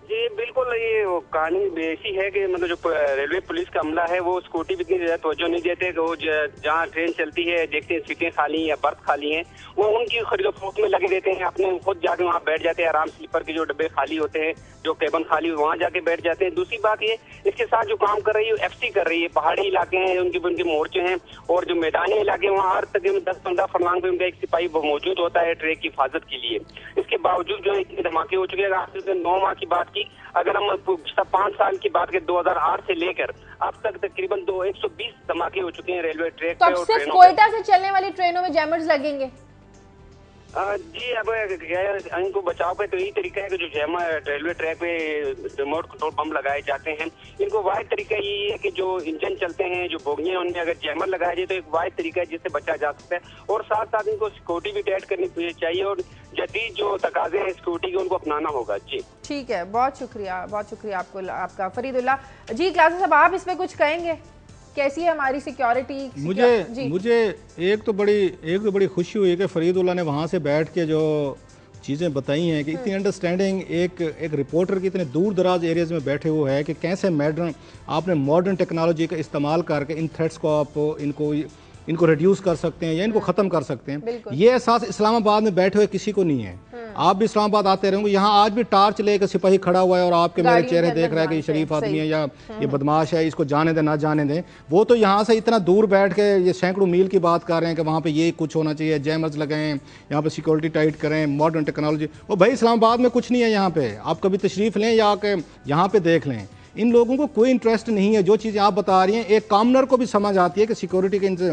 जी बिल्कुल, ये कहानी ऐसी है कि मतलब जो रेलवे पुलिस का अमला है वो स्कूटी भी इतनी ज्यादा तवज्जो नहीं देते कि वो जहाँ ट्रेन चलती है देखते हैं सीटें खाली या बर्थ खाली हैं, वो उनकी खरीदो फरोख्त में लगे देते हैं, अपने खुद जाके वहाँ बैठ जाते हैं। आराम स्लीपर के जो डब्बे खाली होते हैं, जो केबन खाली वहाँ जाके बैठ जाते हैं। दूसरी बात ये, इसके साथ जो काम कर रही है FC कर रही है, पहाड़ी इलाके हैं उनके मोर्चे हैं, और जो मैदानी इलाके वहाँ हर तकरीबन 10-15 फरलांग पे उनका एक सिपाही मौजूद होता है ट्रेक की हिफाजत के लिए। इसके बावजूद जो इतने धमाके हो चुके हैं। 9 माह की बात की, अगर हम 5 साल की बात करें 2008 से लेकर अब तक तकरीबन 120 धमाके हो चुके हैं रेलवे ट्रैक पे। तो सिर्फ कोयटा से चलने वाली ट्रेनों में जैमर्स लगेंगे? जी अब इनको बचाव का तो यही तरीका है कि जो जैमर रेलवे ट्रैक पे रिमोट कंट्रोल बम लगाए जाते हैं, इनको वाहिद तरीका यही है कि जो इंजन चलते हैं, जो बोगियां, उनमें अगर जैमर लगाया जाए तो एक वाहिद तरीका है जिससे बचा जा सकता है। और साथ साथ इनको सिक्योरिटी भी टाइट करनी चाहिए और जदीद जो तकाजे हैं सिक्योरिटी के उनको अपनाना होगा। जी ठीक है, बहुत शुक्रिया आपका फरीदुल्लाह जी। क्लास साहब, आप इस पे कुछ कहेंगे? कैसी है हमारी सिक्योरिटी? मुझे एक तो बड़ी खुशी हुई कि फरीदुल्लाह ने वहाँ से बैठ के जो चीज़ें बताई हैं कि इतनी अंडरस्टैंडिंग एक रिपोर्टर की इतने दूर दराज एरियाज़ में बैठे हुए है कि कैसे आपने मॉडर्न टेक्नोलॉजी का इस्तेमाल करके इन थ्रेट्स को आप इनको रिड्यूस कर सकते हैं या इनको ख़त्म कर सकते हैं। ये एहसास इस्लामाबाद में बैठे हुए किसी को नहीं है। आप भी इस्लामाबाद आते रहेंगे, यहाँ आज भी टार्च लेकर सिपाही खड़ा हुआ है और आपके मेरे चेहरे देख रहा है कि ये शरीफ आदमी है या ये बदमाश है, इसको जाने दें ना जाने दें। वो तो यहाँ से इतना दूर बैठ के ये सैकड़ों मील की बात कर रहे हैं कि वहाँ पे ये कुछ होना चाहिए, जैमर्स लगाएं, यहाँ पे सिक्योरिटी टाइट करें, मॉडर्न टेक्नोलॉजी। वो भाई इस्लामाबाद में कुछ नहीं है यहाँ पे, आप कभी तशरीफ़ लें या यहाँ पे देख लें। इन लोगों को कोई इंटरेस्ट नहीं है। जो चीज़ें आप बता रही हैं एक कॉमनर को भी समझ आती है कि सिक्योरिटी के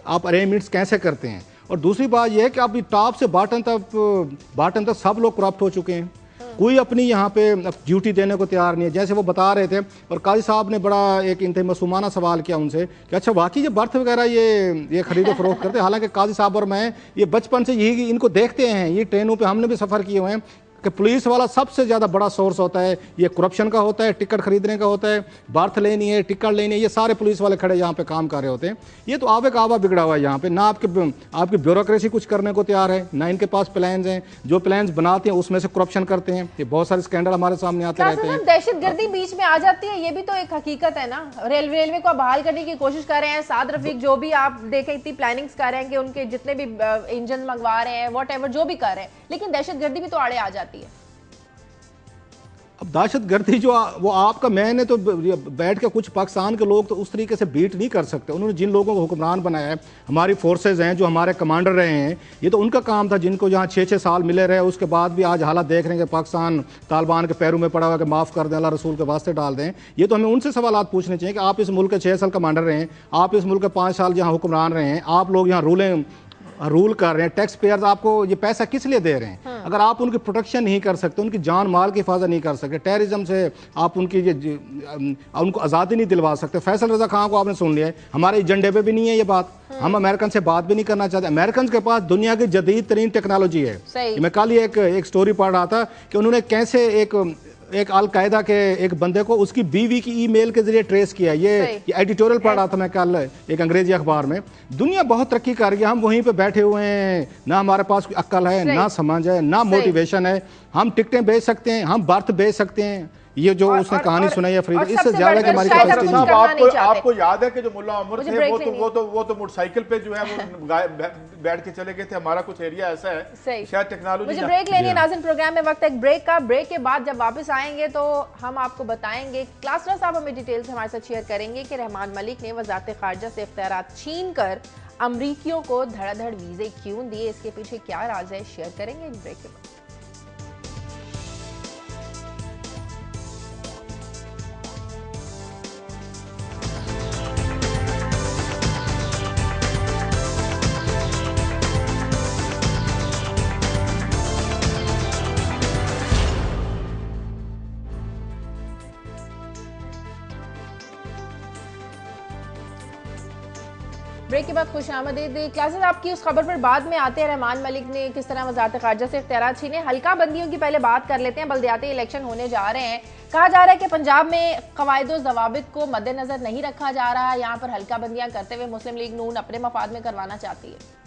आप अरेंजमेंट्स कैसे करते हैं। और दूसरी बात यह है कि आप टॉप से बॉटम तक सब लोग करप्ट हो चुके हैं। कोई अपनी यहाँ पे ड्यूटी देने को तैयार नहीं है। जैसे वो बता रहे थे और काजी साहब ने बड़ा एक इंतहा मासूमाना सवाल किया उनसे कि अच्छा वाकई ये बर्थ वगैरह ये खरीदो फरोख्त करते हैं। हालांकि काजी साहब और मैं ये बचपन से यही इनको देखते हैं, ये ट्रेनों पे हमने भी सफ़र किए हुए हैं कि पुलिस वाला सबसे ज़्यादा बड़ा सोर्स होता है, ये करप्शन का होता है, टिकट खरीदने का होता है, बर्थ लेनी है, टिकट लेनी है, ये सारे पुलिस वाले खड़े यहाँ पे काम कर रहे होते हैं। ये तो आवे का आवा बिगड़ा हुआ है यहाँ पे। ना आपकी ब्यूरोक्रेसी कुछ करने को तैयार है, ना इनके पास प्लान्स हैं। जो प्लान्स बनाते हैं उसमें से करप्शन करते हैं। ये बहुत सारे स्कैंडल हमारे सामने आते रहते हैं। दहशतगर्दी बीच में आ जाती है, ये भी तो एक हकीकत है ना। रेलवे को बहाल करने की कोशिश कर रहे हैं। साद रफीक जो भी आप देखें इतनी प्लानिंग्स कर रहे हैं कि उनके जितने भी इंजन मंगवा रहे हैं, वॉट जो भी कर रहे हैं, लेकिन दहशतगर्दी भी तो आड़े आ जाती है। अब दहशतगर्दी जो वो आपका, मैंने तो बैठ के कुछ पाकिस्तान के लोग तो उस तरीके से बीट नहीं कर सकते। उन्होंने जिन लोगों को हुक्मरान बनाया है, हमारी फोर्सेज हैं जो हमारे कमांडर रहे हैं, ये तो उनका काम था जिनको यहाँ 6-6 साल मिले रहे। उसके बाद भी आज हालात देख रहे हैं कि पाकिस्तान तालिबान के पैरों में पड़ा हुआ कि माफ़ कर दें, अल्लाह रसूल के वास्ते डाल दें। ये तो हमें उनसे सवाल पूछने चाहिए कि आप इस मुल्क के 6 साल कमांडर रहे हैं, आप इस मुल्क के 5 साल यहाँ हुक्मरान रहे हैं, आप लोग यहाँ रूल कर रहे हैं, टैक्स पेयर्स आपको ये पैसा किस लिए दे रहे हैं? अगर आप उनकी प्रोटेक्शन नहीं कर सकते, उनकी जान माल की हिफाजत नहीं कर सकते, टेररिज्म से आप उनको आज़ादी नहीं दिलवा सकते। फैसल रजा खान को आपने सुन लिया है, हमारे एजेंडे पे भी नहीं है ये बात। हम अमेरिकन से बात भी नहीं करना चाहते। अमेरिकन के पास दुनिया की जदीद तरीन टेक्नोलॉजी है। मैं कल ही एक स्टोरी पढ़ रहा था कि उन्होंने कैसे एक अलकायदा के एक बंदे को उसकी बीवी की ईमेल के जरिए ट्रेस किया। ये एडिटोरियल पढ़ रहा था मैं कल एक अंग्रेजी अखबार में। दुनिया बहुत तरक्की कर गई, हम वहीं पे बैठे हुए हैं, ना हमारे पास कोई अक्ल है, ना समझ है, ना मोटिवेशन है। हम टिकटें बेच सकते हैं, हम बर्थ बेच सकते हैं। ये जो उसने कहानी सुनाई है फरीद, इससे ज्यादा कि हमारी कैपेसिटी। आपको याद है कि जो मुल्ला उमर थे वो तो मोटरसाइकिल पे जो है वो बैठ के चले गए थे। हमारा कुछ एरिया ऐसा है, शायद टेक्नोलॉजी। मुझे ब्रेक लेनी है नाज़रीन, प्रोग्राम में वक्त है ब्रेक का। ब्रेक के बाद जब वापस आएंगे तो हम आपको बताएंगे, क्लासरा साहब हमें डिटेल्स हमारे साथ शेयर करेंगे कि रहमान मलिक ने वज़ारत ख़ारिजा से इख्तियारात छीन कर अमरीकियों को धड़ाधड़ वीज़े क्यों दिए, इसके पीछे क्या राज है, शेयर करेंगे एक ब्रेक के बाद। ब्रेक के बाद खुश आमदीद। क्लासेस आपकी उस खबर पर बाद में आते हैं, रहमान मलिक ने किस तरह वज़ारत ख़ारिजा से इख्तियारात छीने। हल्का बंदियों की पहले बात कर लेते हैं। बल्दियाती इलेक्शन होने जा रहे हैं, कहा जा रहा है कि पंजाब में क़वाइद व ज़वाबित को मद्देनज़र नहीं रखा जा रहा। यहाँ पर हल्का बंदियाँ करते हुए मुस्लिम लीग नून अपने मफाद में करवाना चाहती है।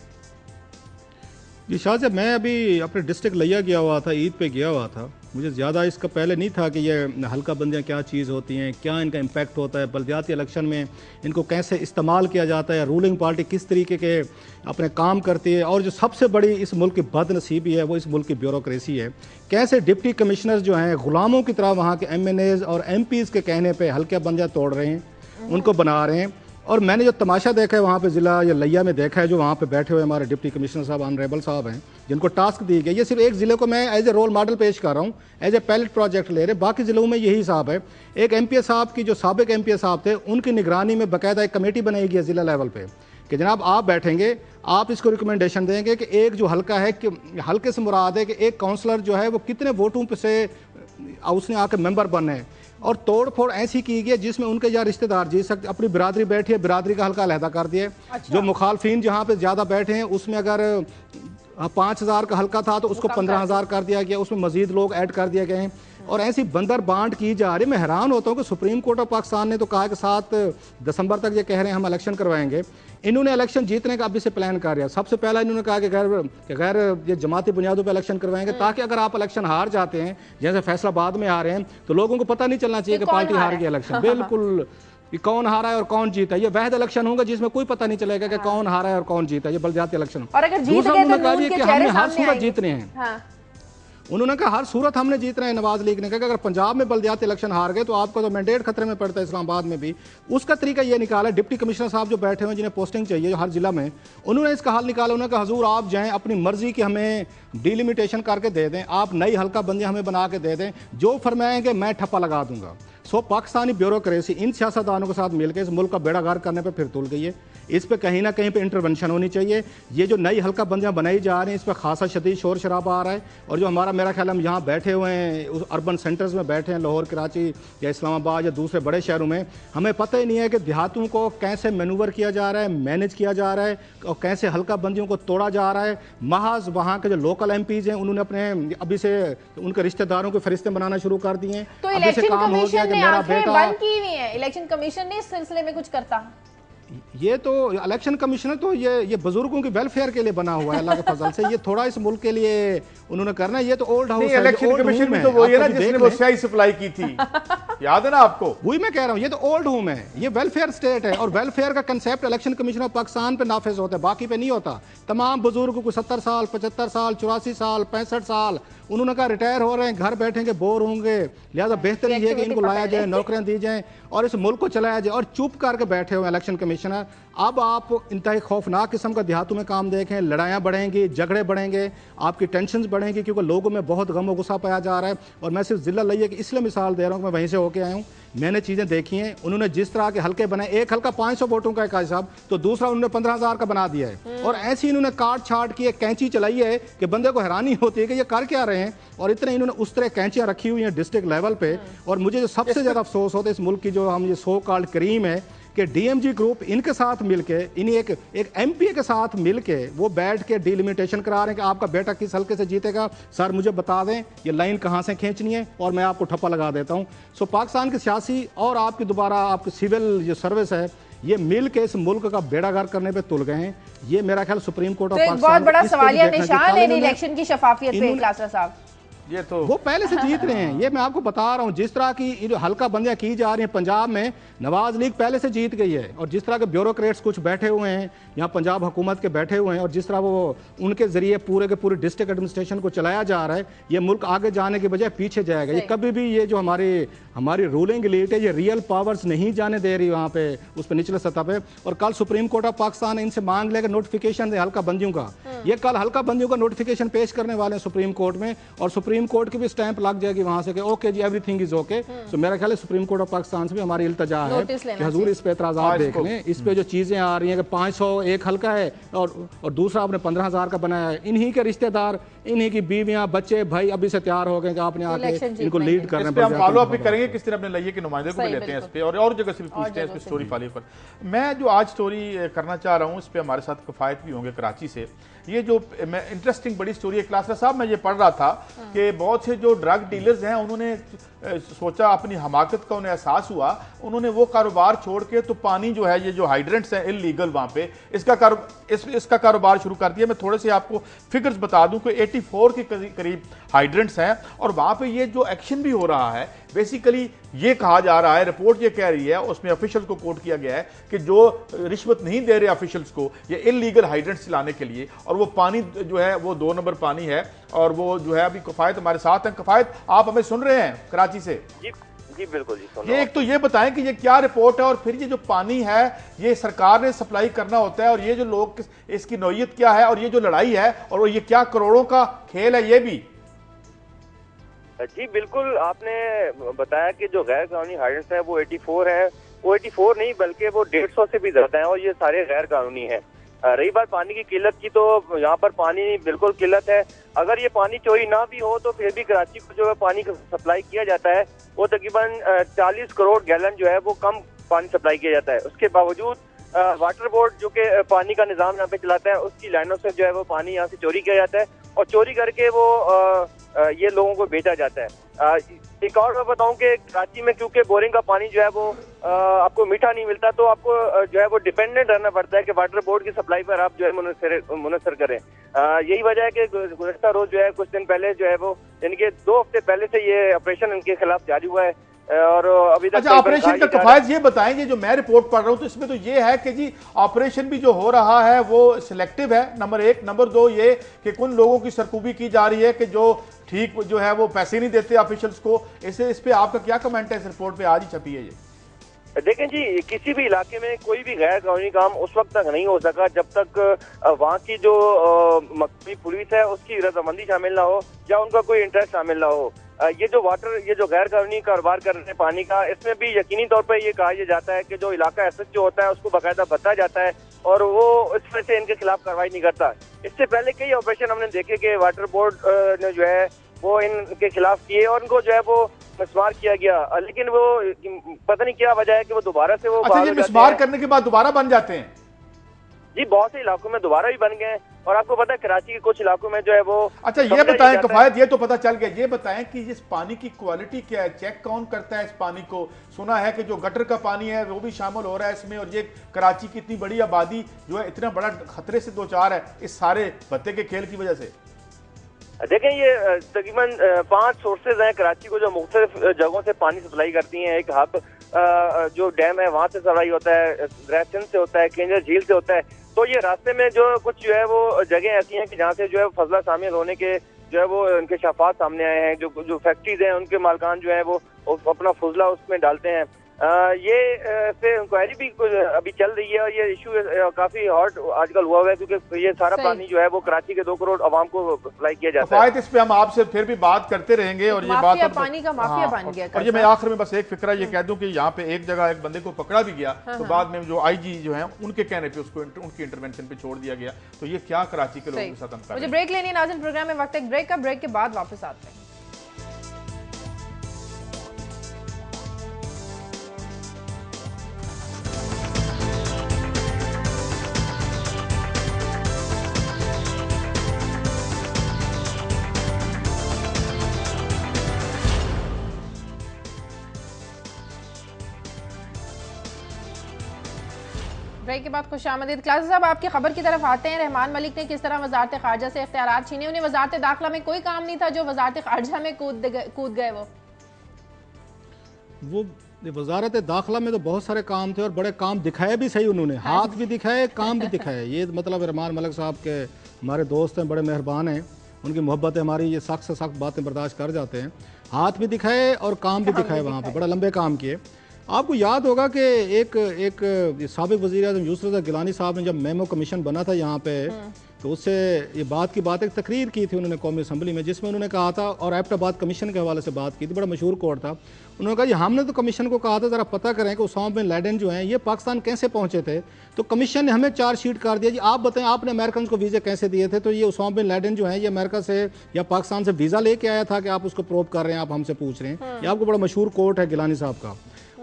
जी शाह साहब, मैं अभी अपने डिस्ट्रिक्ट लिया गया हुआ था, ईद पे गया हुआ था। मुझे ज़्यादा इसका पहले नहीं था कि ये हल्का बंदियाँ क्या चीज़ होती हैं, क्या इनका इम्पैक्ट होता है, बल्दियाती इलेक्शन में इनको कैसे इस्तेमाल किया जाता है, रूलिंग पार्टी किस तरीके के अपने काम करती है, और जो सबसे बड़ी इस मुल्क की बदनसीबी है वो इस मुल्क की ब्यूरोक्रेसी है। कैसे डिप्टी कमिश्नर जो हैं ग़ुलामों की तरह वहाँ के MNAs और MPs के कहने पर हल्के बंदियाँ तोड़ रहे हैं, उनको बना रहे हैं। और मैंने जो तमाशा देखा है वहाँ पे ज़िला या लिया में देखा है, जो वहाँ पे बैठे हुए हमारे डिप्टी कमिश्नर साहब ऑनरेबल साहब हैं, जिनको टास्क दी गई, ये सिर्फ एक ज़िले को मैं एज ए रोल मॉडल पेश कर रहा हूँ, एज ए पायलट प्रोजेक्ट ले रहे। बाकी ज़िलों में यही हिसाब है। एक MPS साहब की जो साबिक MPS साहब थे, उनकी निगरानी में बाकायदा एक कमेटी बनाई गई है ज़िला लेवल पर कि जनाब आप बैठेंगे, आप इसको रिकमेंडेशन देंगे कि एक जो हल्का है, कि हल्के से मुराद है कि एक काउंसलर जो है वो कितने वोटों से उसने आकर मेंबर बने, और तोड़ फोड़ ऐसी की गई जिसमें उनके या रिश्तेदार जीत सकते, अपनी बिरादरी बैठी है, बिरादरी का हल्का अलहदा कर दिया। जो मुखालफिन जहाँ पे ज़्यादा बैठे हैं उसमें अगर 5,000 का हल्का था तो उसको 15,000 कर दिया गया, उसमें मजीद लोग ऐड कर दिए गए हैं, और ऐसी बंदर बांट की जा रही। मैं हैरान होता हूँ कि सुप्रीम कोर्ट ऑफ पाकिस्तान ने तो कहा कि 7 दिसंबर तक ये कह रहे हैं हम इलेक्शन करवाएंगे। इन्होंने इलेक्शन जीतने का अभी से प्लान कर रहा है। सबसे पहला इन्होंने कहा कि गैर ये जमाती बुनियादों पर इलेक्शन करवाएंगे, ताकि अगर आप इलेक्शन हार जाते हैं, जैसे फैसलाबाद में आ रहे हैं, तो लोगों को पता नहीं चलना चाहिए कि पार्टी हार गई इलेक्शन। बिल्कुल, कौन हारा है और कौन जीता है, ये वहद इलेक्शन होगा जिसमें कोई पता नहीं चलेगा कि कौन हारा है और कौन जीता है। ये बल्दियाती इलेक्शन। और अगर जीत गए तो हमने हर सूरत जीतने हैं। हाँ। उन्होंने कहा हर सूरत हमने जीतना है। नवाज लीग ने कहा कि अगर पंजाब में बल्दियाती इलेक्शन हार गए तो आपका तो मैंडेट खतरे में पड़ता है। इस्लामाबाद में भी उसका तरीका ये निकाला, डिप्टी कमिश्नर साहब जो बैठे हुए जिन्हें पोस्टिंग चाहिए जो हर जिला में, उन्होंने इसका हल निकाला। उन्होंने कहा हजूर आप जाएं, अपनी मर्जी की हमें डिलिमिटेशन करके दे दें, आप नई हल्का बंदियाँ हमें बना के दे दें, जो फरमाएंगे मैं ठप्पा लगा दूंगा। सो पाकिस्तानी ब्यूरोक्रेसी इन सियासतदानों के साथ मिलकर इस मुल्क का बेड़ा गर्क करने पर फिर तुल गई है। इस पे कहीं ना कहीं पे इंटरवेंशन होनी चाहिए। ये जो नई हल्का बंदियाँ बनाई जा रही हैं, इस पर खासा शदीद शोर शराबा आ रहा है। और जो मेरा ख्याल हम यहाँ बैठे हुए हैं, उस अर्बन सेंटर्स में बैठे हैं, लाहौर, कराची या इस्लामाबाद या दूसरे बड़े शहरों में, हमें पता ही नहीं है कि देहातों को कैसे मैनूवर किया जा रहा है, मैनेज किया जा रहा है, और कैसे हल्का बंदियों को तोड़ा जा रहा है। महज वहाँ के जो लोकल MPs हैं उन्होंने अपने अभी से उनके रिश्तेदारों के फरिश्ते बनाना शुरू कर दिए हैं। तो इलेक्शन कमीशन ने आंखें बंद की हुई हैं, इलेक्शन कमीशन ने इस सिलसिले में कुछ करता? ये तो इलेक्शन कमिश्नर तो ये बुजुर्गों की वेलफेयर के लिए बना हुआ है अल्लाह के फजल से। ये थोड़ा इस मुल्क के लिए उन्होंने करना है। ये तो ओल्ड हाउस है। इलेक्शन कमीशन में तो वही है ना जिसने वो स्याही सप्लाई की थी, याद है ना आपको? वही मैं कह रहा हूँ, ये तो ओल्ड होम है, ये वेलफेयर स्टेट है, और वेलफेयर का concept election commission of Pakistan पे नाफिज होता है, बाकी पे नहीं होता। तमाम बुजुर्गों को 70 साल, 75 साल, 84 साल, 65 साल, उन्होंने कहा रिटायर हो रहे हैं, घर बैठेंगे, बोर होंगे, लिहाजा बेहतर ये है कि इनको लाया जाए, नौकरियां दी जाएं और इस मुल्क को चलाया जाए। और चुप करके बैठे हुए इलेक्शन कमिश्नर। अब आप इंतहाई खौफनाक किस्म का देहातों में काम देखें, लड़ाइयाँ बढ़ेंगी, झगड़े बढ़ेंगे, आपकी टेंशन बढ़ेंगी, क्योंकि लोगों में बहुत गम और गुस्सा पाया जा रहा है। और मैं सिर्फ जिला लिया कि इसलिए मिसाल दे रहा हूँ, मैं वहीं से होके आया हूँ, मैंने चीज़ें देखी हैं। उन्होंने जिस तरह के हल्के बनाए, एक हल्का 500 वोटों का एक साहब, तो दूसरा उन्होंने 15,000 का बना दिया है। और ऐसी इन्होंने काट छाट की एक कैंची चलाई है कि बंदे को हैरानी होती है कि ये कर क्या रहे हैं। और इतने इन्होंने उस तरह कैंचियाँ रखी हुई हैं डिस्ट्रिक्ट लेवल पे। और मुझे जो सबसे ज़्यादा अफसोस होता है इस मुल्क की, जो हम ये सो कॉल्ड करीम है, कि DMG ग्रुप इनके साथ मिलके, इन्हीं एक MPA के साथ मिलके वो बैठ के डिलिमिटेशन करा रहे हैं कि आपका बेटा किस हल्के से जीतेगा। सर मुझे बता दें ये लाइन कहाँ से खींचनी है और मैं आपको ठप्पा लगा देता हूँ। सो पाकिस्तान के सियासी और आपकी दोबारा आपकी सिविल जो सर्विस है, ये मिल के इस मुल्क का बेड़ा गर्क करने पे तुल गए हैं। ये मेरा ख्याल सुप्रीम कोर्ट ऑफ पाकिस्तान बहुत बड़ा सवालिया निशान है इलेक्शन की शफाफियत पे। क्लासरा साहब ये तो वो पहले से जीत रहे हैं। ये मैं आपको बता रहा हूँ, जिस तरह की हल्का बंदियां की जा रही हैं पंजाब में, नवाज लीग पहले से जीत गई है। और जिस तरह के ब्यूरोक्रेट्स कुछ बैठे हुए हैं यहाँ पंजाब हुकूमत के बैठे हुए हैं, और जिस तरह वो उनके जरिए पूरे के पूरे डिस्ट्रिक्ट एडमिनिस्ट्रेशन को चलाया जा रहा है, ये मुल्क आगे जाने के बजाय पीछे जाएगा। ये कभी भी ये जो हमारी रूलिंग एलीट है, ये रियल पावर्स नहीं जाने दे रही वहाँ पे, उस पर निचले सतह पे। और कल सुप्रीम कोर्ट ऑफ पाकिस्तान इनसे मांग लेगा नोटिफिकेशन दे हल्का बंदियों का। ये कल हल्का बंदियों का नोटिफिकेशन पेश करने वाले हैं सुप्रीम कोर्ट में, और सुप्रीम कोर्ट की भी स्टैंप लग जाएगी वहां से कि ओके जी एवरीथिंग इज ओके। तो मेरा ख्याल है सुप्रीम कोर्ट ऑफ पाकिस्तान से भी हमारी इल्तजा है कि हुजूर इस पे एतराज़ात देख लें। इस पे जो चीजें आ रही हैं कि 500 एक हल्का है और दूसरा आपने 15,000 का बनाया है। इन्हीं के रिश्तेदार, इन्हीं की बीवियां, बच्चे, भाई अभी से तैयार हो गए कि आपने आके इनको लीड करने पर। हम फॉलो अप भी करेंगे किस तरह अपने लाइए के नुमाइंदे को भी लेते हैं इस पे, और जगह से भी पूछते हैं इस पे स्टोरी फॉलो पर। मैं जो आज स्टोरी करना चाह रहा हूँ इस पे हमारे साथ किफायत भी होंगे कराची से। ये जो मैं इंटरेस्टिंग बड़ी स्टोरी है क्लास साहब, मैं ये पढ़ रहा था कि बहुत से जो ड्रग डीलर्स हैं उन्होंने सोचा, अपनी हमाकत का उन्हें एहसास हुआ, उन्होंने वो कारोबार छोड़ के तो पानी जो है, ये जो हाइड्रेंट्स हैं इलीगल वहाँ पे, इसका कारोबार शुरू कर दिया। मैं थोड़े से आपको फिगर्स बता दूं कि 84 के करीब हाइड्रेंट्स हैं, और वहाँ पे ये जो एक्शन भी हो रहा है, बेसिकली ये कहा जा रहा है, रिपोर्ट ये कह रही है, उसमें ऑफिशियल्स को कोट किया गया है कि जो रिश्वत नहीं दे रहे ऑफिशियल्स को ये इलीगल हाइड्रेंट्स चलाने के लिए, और वो पानी जो है वो 2 नंबर पानी है, और वो जो है अभी किफायत हमारे साथ हैं। किफायत, आप हमें सुन रहे हैं कराची से? जी बिल्कुल जी, सुन ये एक तो ये बताएं कि ये क्या रिपोर्ट है, और फिर ये जो पानी है ये सरकार ने सप्लाई करना होता है, और ये जो लोग, इसकी नौयत क्या है, और ये जो लड़ाई है, और ये क्या करोड़ों का खेल है ये भी? जी बिल्कुल, आपने बताया कि जो गैर कानूनी हाइड्रेंट्स है वो 84 है। वो 84 नहीं बल्कि वो 150 से भी ज्यादा है, और ये सारे गैर कानूनी है। रही बात पानी की किल्लत की, तो यहाँ पर पानी बिल्कुल किल्लत है। अगर ये पानी चोरी ना भी हो तो फिर भी कराची को जो है पानी का सप्लाई किया जाता है, वो तकरीबन 40 करोड़ गैलन जो है वो कम पानी सप्लाई किया जाता है। उसके बावजूद वाटर बोर्ड जो कि पानी का निजाम यहाँ पे चलाता है, उसकी लाइनों से जो है वो पानी यहाँ से चोरी किया जाता है, और चोरी करके वो ये लोगों को बेचा जाता है। एक और मैं बताऊं कि कराची में क्योंकि बोरिंग का पानी जो है वो आपको मीठा नहीं मिलता, तो आपको जो है वो डिपेंडेंट रहना पड़ता है कि वाटर बोर्ड की सप्लाई पर आप जो है मुनसर करें। यही वजह है कि गुज़श्ता रोज जो है कुछ दिन पहले जो है वो, यानी कि 2 हफ्ते पहले से ये ऑपरेशन इनके खिलाफ जारी हुआ है, और अभी तक अच्छा, ऑपरेशन का किफायत ये बताएं, ये जो मैं रिपोर्ट पढ़ रहा हूं तो इसमें तो ये है कि जी ऑपरेशन भी जो हो रहा है वो सिलेक्टिव है, नंबर 1। नंबर 2 ये कि कुछ लोगों की सरकूबी की जा रही है कि जो ठीक जो है वो पैसे नहीं देते ऑफिशियल्स को। इस पे आपका क्या कमेंट है? इस रिपोर्ट पे आज ही छपी है ये। देखें जी, किसी भी इलाके में कोई भी गैर कानूनी काम उस वक्त तक नहीं हो सका जब तक वहाँ की जो मकबूली पुलिस है उसकी रजामंदी शामिल ना हो, या उनका कोई इंटरेस्ट शामिल ना हो। ये जो गैर कानूनी कारोबार कर रहे हैं पानी का, इसमें भी यकीनी तौर पर ये कहा जाता है कि जो इलाका एसएच जो होता है उसको बाकायदा बताया जाता है, और वो इस वजह से इनके खिलाफ कार्रवाई नहीं करता। इससे पहले कई ऑपरेशन हमने देखे कि वाटर बोर्ड ने जो है वो इनके खिलाफ किए, और इनको जो है वो मिसमार किया गया, लेकिन वो पता नहीं क्या वजह है कि वो दोबारा से वो अच्छा, ये मिसमार करने के बाद दोबारा बन जाते हैं? जी, बहुत से इलाकों में दोबारा भी बन गए, और आपको पता है कराची के कुछ इलाकों में जो है वो। अच्छा, ये बताएं किफायत, ये तो पता चल गया, ये बताएं कि इस पानी की क्वालिटी क्या है, चेक कौन करता है इस पानी को? सुना है कि जो गटर का पानी है वो भी शामिल हो रहा है इसमें, और ये कराची की इतनी बड़ी आबादी जो है इतना बड़ा खतरे से 2-4 है इस सारे पत्ते के खेल की वजह से। देखें, ये तकरीबन 5 सोर्सेज हैं कराची को जो मुख्तलिफ जगहों से पानी सप्लाई करती हैं। एक हब जो डैम है वहाँ से सप्लाई होता है, ग्रेसन से होता है, केंजर झील से होता है। तो ये रास्ते में जो कुछ जो है वो जगह ऐसी हैं कि जहाँ से जो है फजला शामिल होने के जो है वो उनके शफात सामने आए हैं। जो फैक्ट्रीज हैं उनके मालकान जो है वो अपना फजला उसमें डालते हैं। ये पे इंक्वायरी भी अभी चल रही है, और ये इशू काफी हॉट आजकल हुआ है, क्योंकि ये सारा पानी जो है वो कराची के 2 करोड़ आवाम को सप्लाई किया जाता है। इस पे हम आपसे फिर भी बात करते रहेंगे, और ये बात पानी का माफिया बन गया। और ये मैं आखिर में बस एक फिक्रा ये कह दूं कि यहाँ पे एक जगह एक बंदे को पकड़ा भी गया, तो बाद में जो आईजी जो है उनके कहने पे उसको उनकी इंटरवेंशन पे छोड़ दिया गया। तो ये क्या कराची के लोगों के साथ हम कर रहे हैं। मुझे ब्रेक लेनी है नाज़रीन, प्रोग्राम में वक्त एक ब्रेक का, ब्रेक के बाद वापस आते हैं। ब्रेक के बाद खुशामदीद। क्लास साहब, आपकी खबर की तरफ आते हैं। रहमान मलिक ने किस तरह वजारत खारजा से इख्तियारात छीने, उन्हें वजारत दाखिला में कोई काम नहीं था जो वजारत खारजा में कूद गए। वो वजारत दाखिला में तो बहुत सारे काम थे और बड़े काम दिखाए भी सही उन्होंने, हाथ भी दिखाए, काम भी दिखाए। ये मतलब रहमान मलिक साहब के हमारे दोस्त हैं, बड़े मेहरबान हैं, उनकी मोहब्बत है हमारी, ये सख्त से सख्त बातें बर्दाश्त कर जाते हैं। हाथ भी दिखाए और काम भी दिखाए, वहाँ पे बड़ा लंबे काम किए। आपको याद होगा कि एक साबिक वज़ीर आज़म यूसुफ रज़ा गिलानी साहब ने जब मेमो कमीशन बना था यहाँ पे, तो उससे ये बात की बात एक तकरीर की थी उन्होंने कौमी असम्बली में, जिसमें उन्होंने कहा था, और एबटाबाद कमीशन के हवाले से बात की थी, बड़ा मशहूर कोर्ट था। उन्होंने कहा जी हमने तो कमीशन को कहा था ज़रा पता करें कि उसामा बिन लादेन जो हैं ये पाकिस्तान कैसे पहुँचे थे। तो कमीशन ने हमें चार्जशीट कर दिया, जी आप बताएं आपने अमेरिकन को वीज़े कैसे दिए थे। तो ये उसामा बिन लादेन जो हैं ये अमेरिका से या पाकिस्तान से वीज़ा लेके आया था कि आप उसको प्रूव कर रहे हैं, आप हमसे पूछ रहे हैं। ये आपको बड़ा मशहूर कोर्ट है गिलानी साहब का।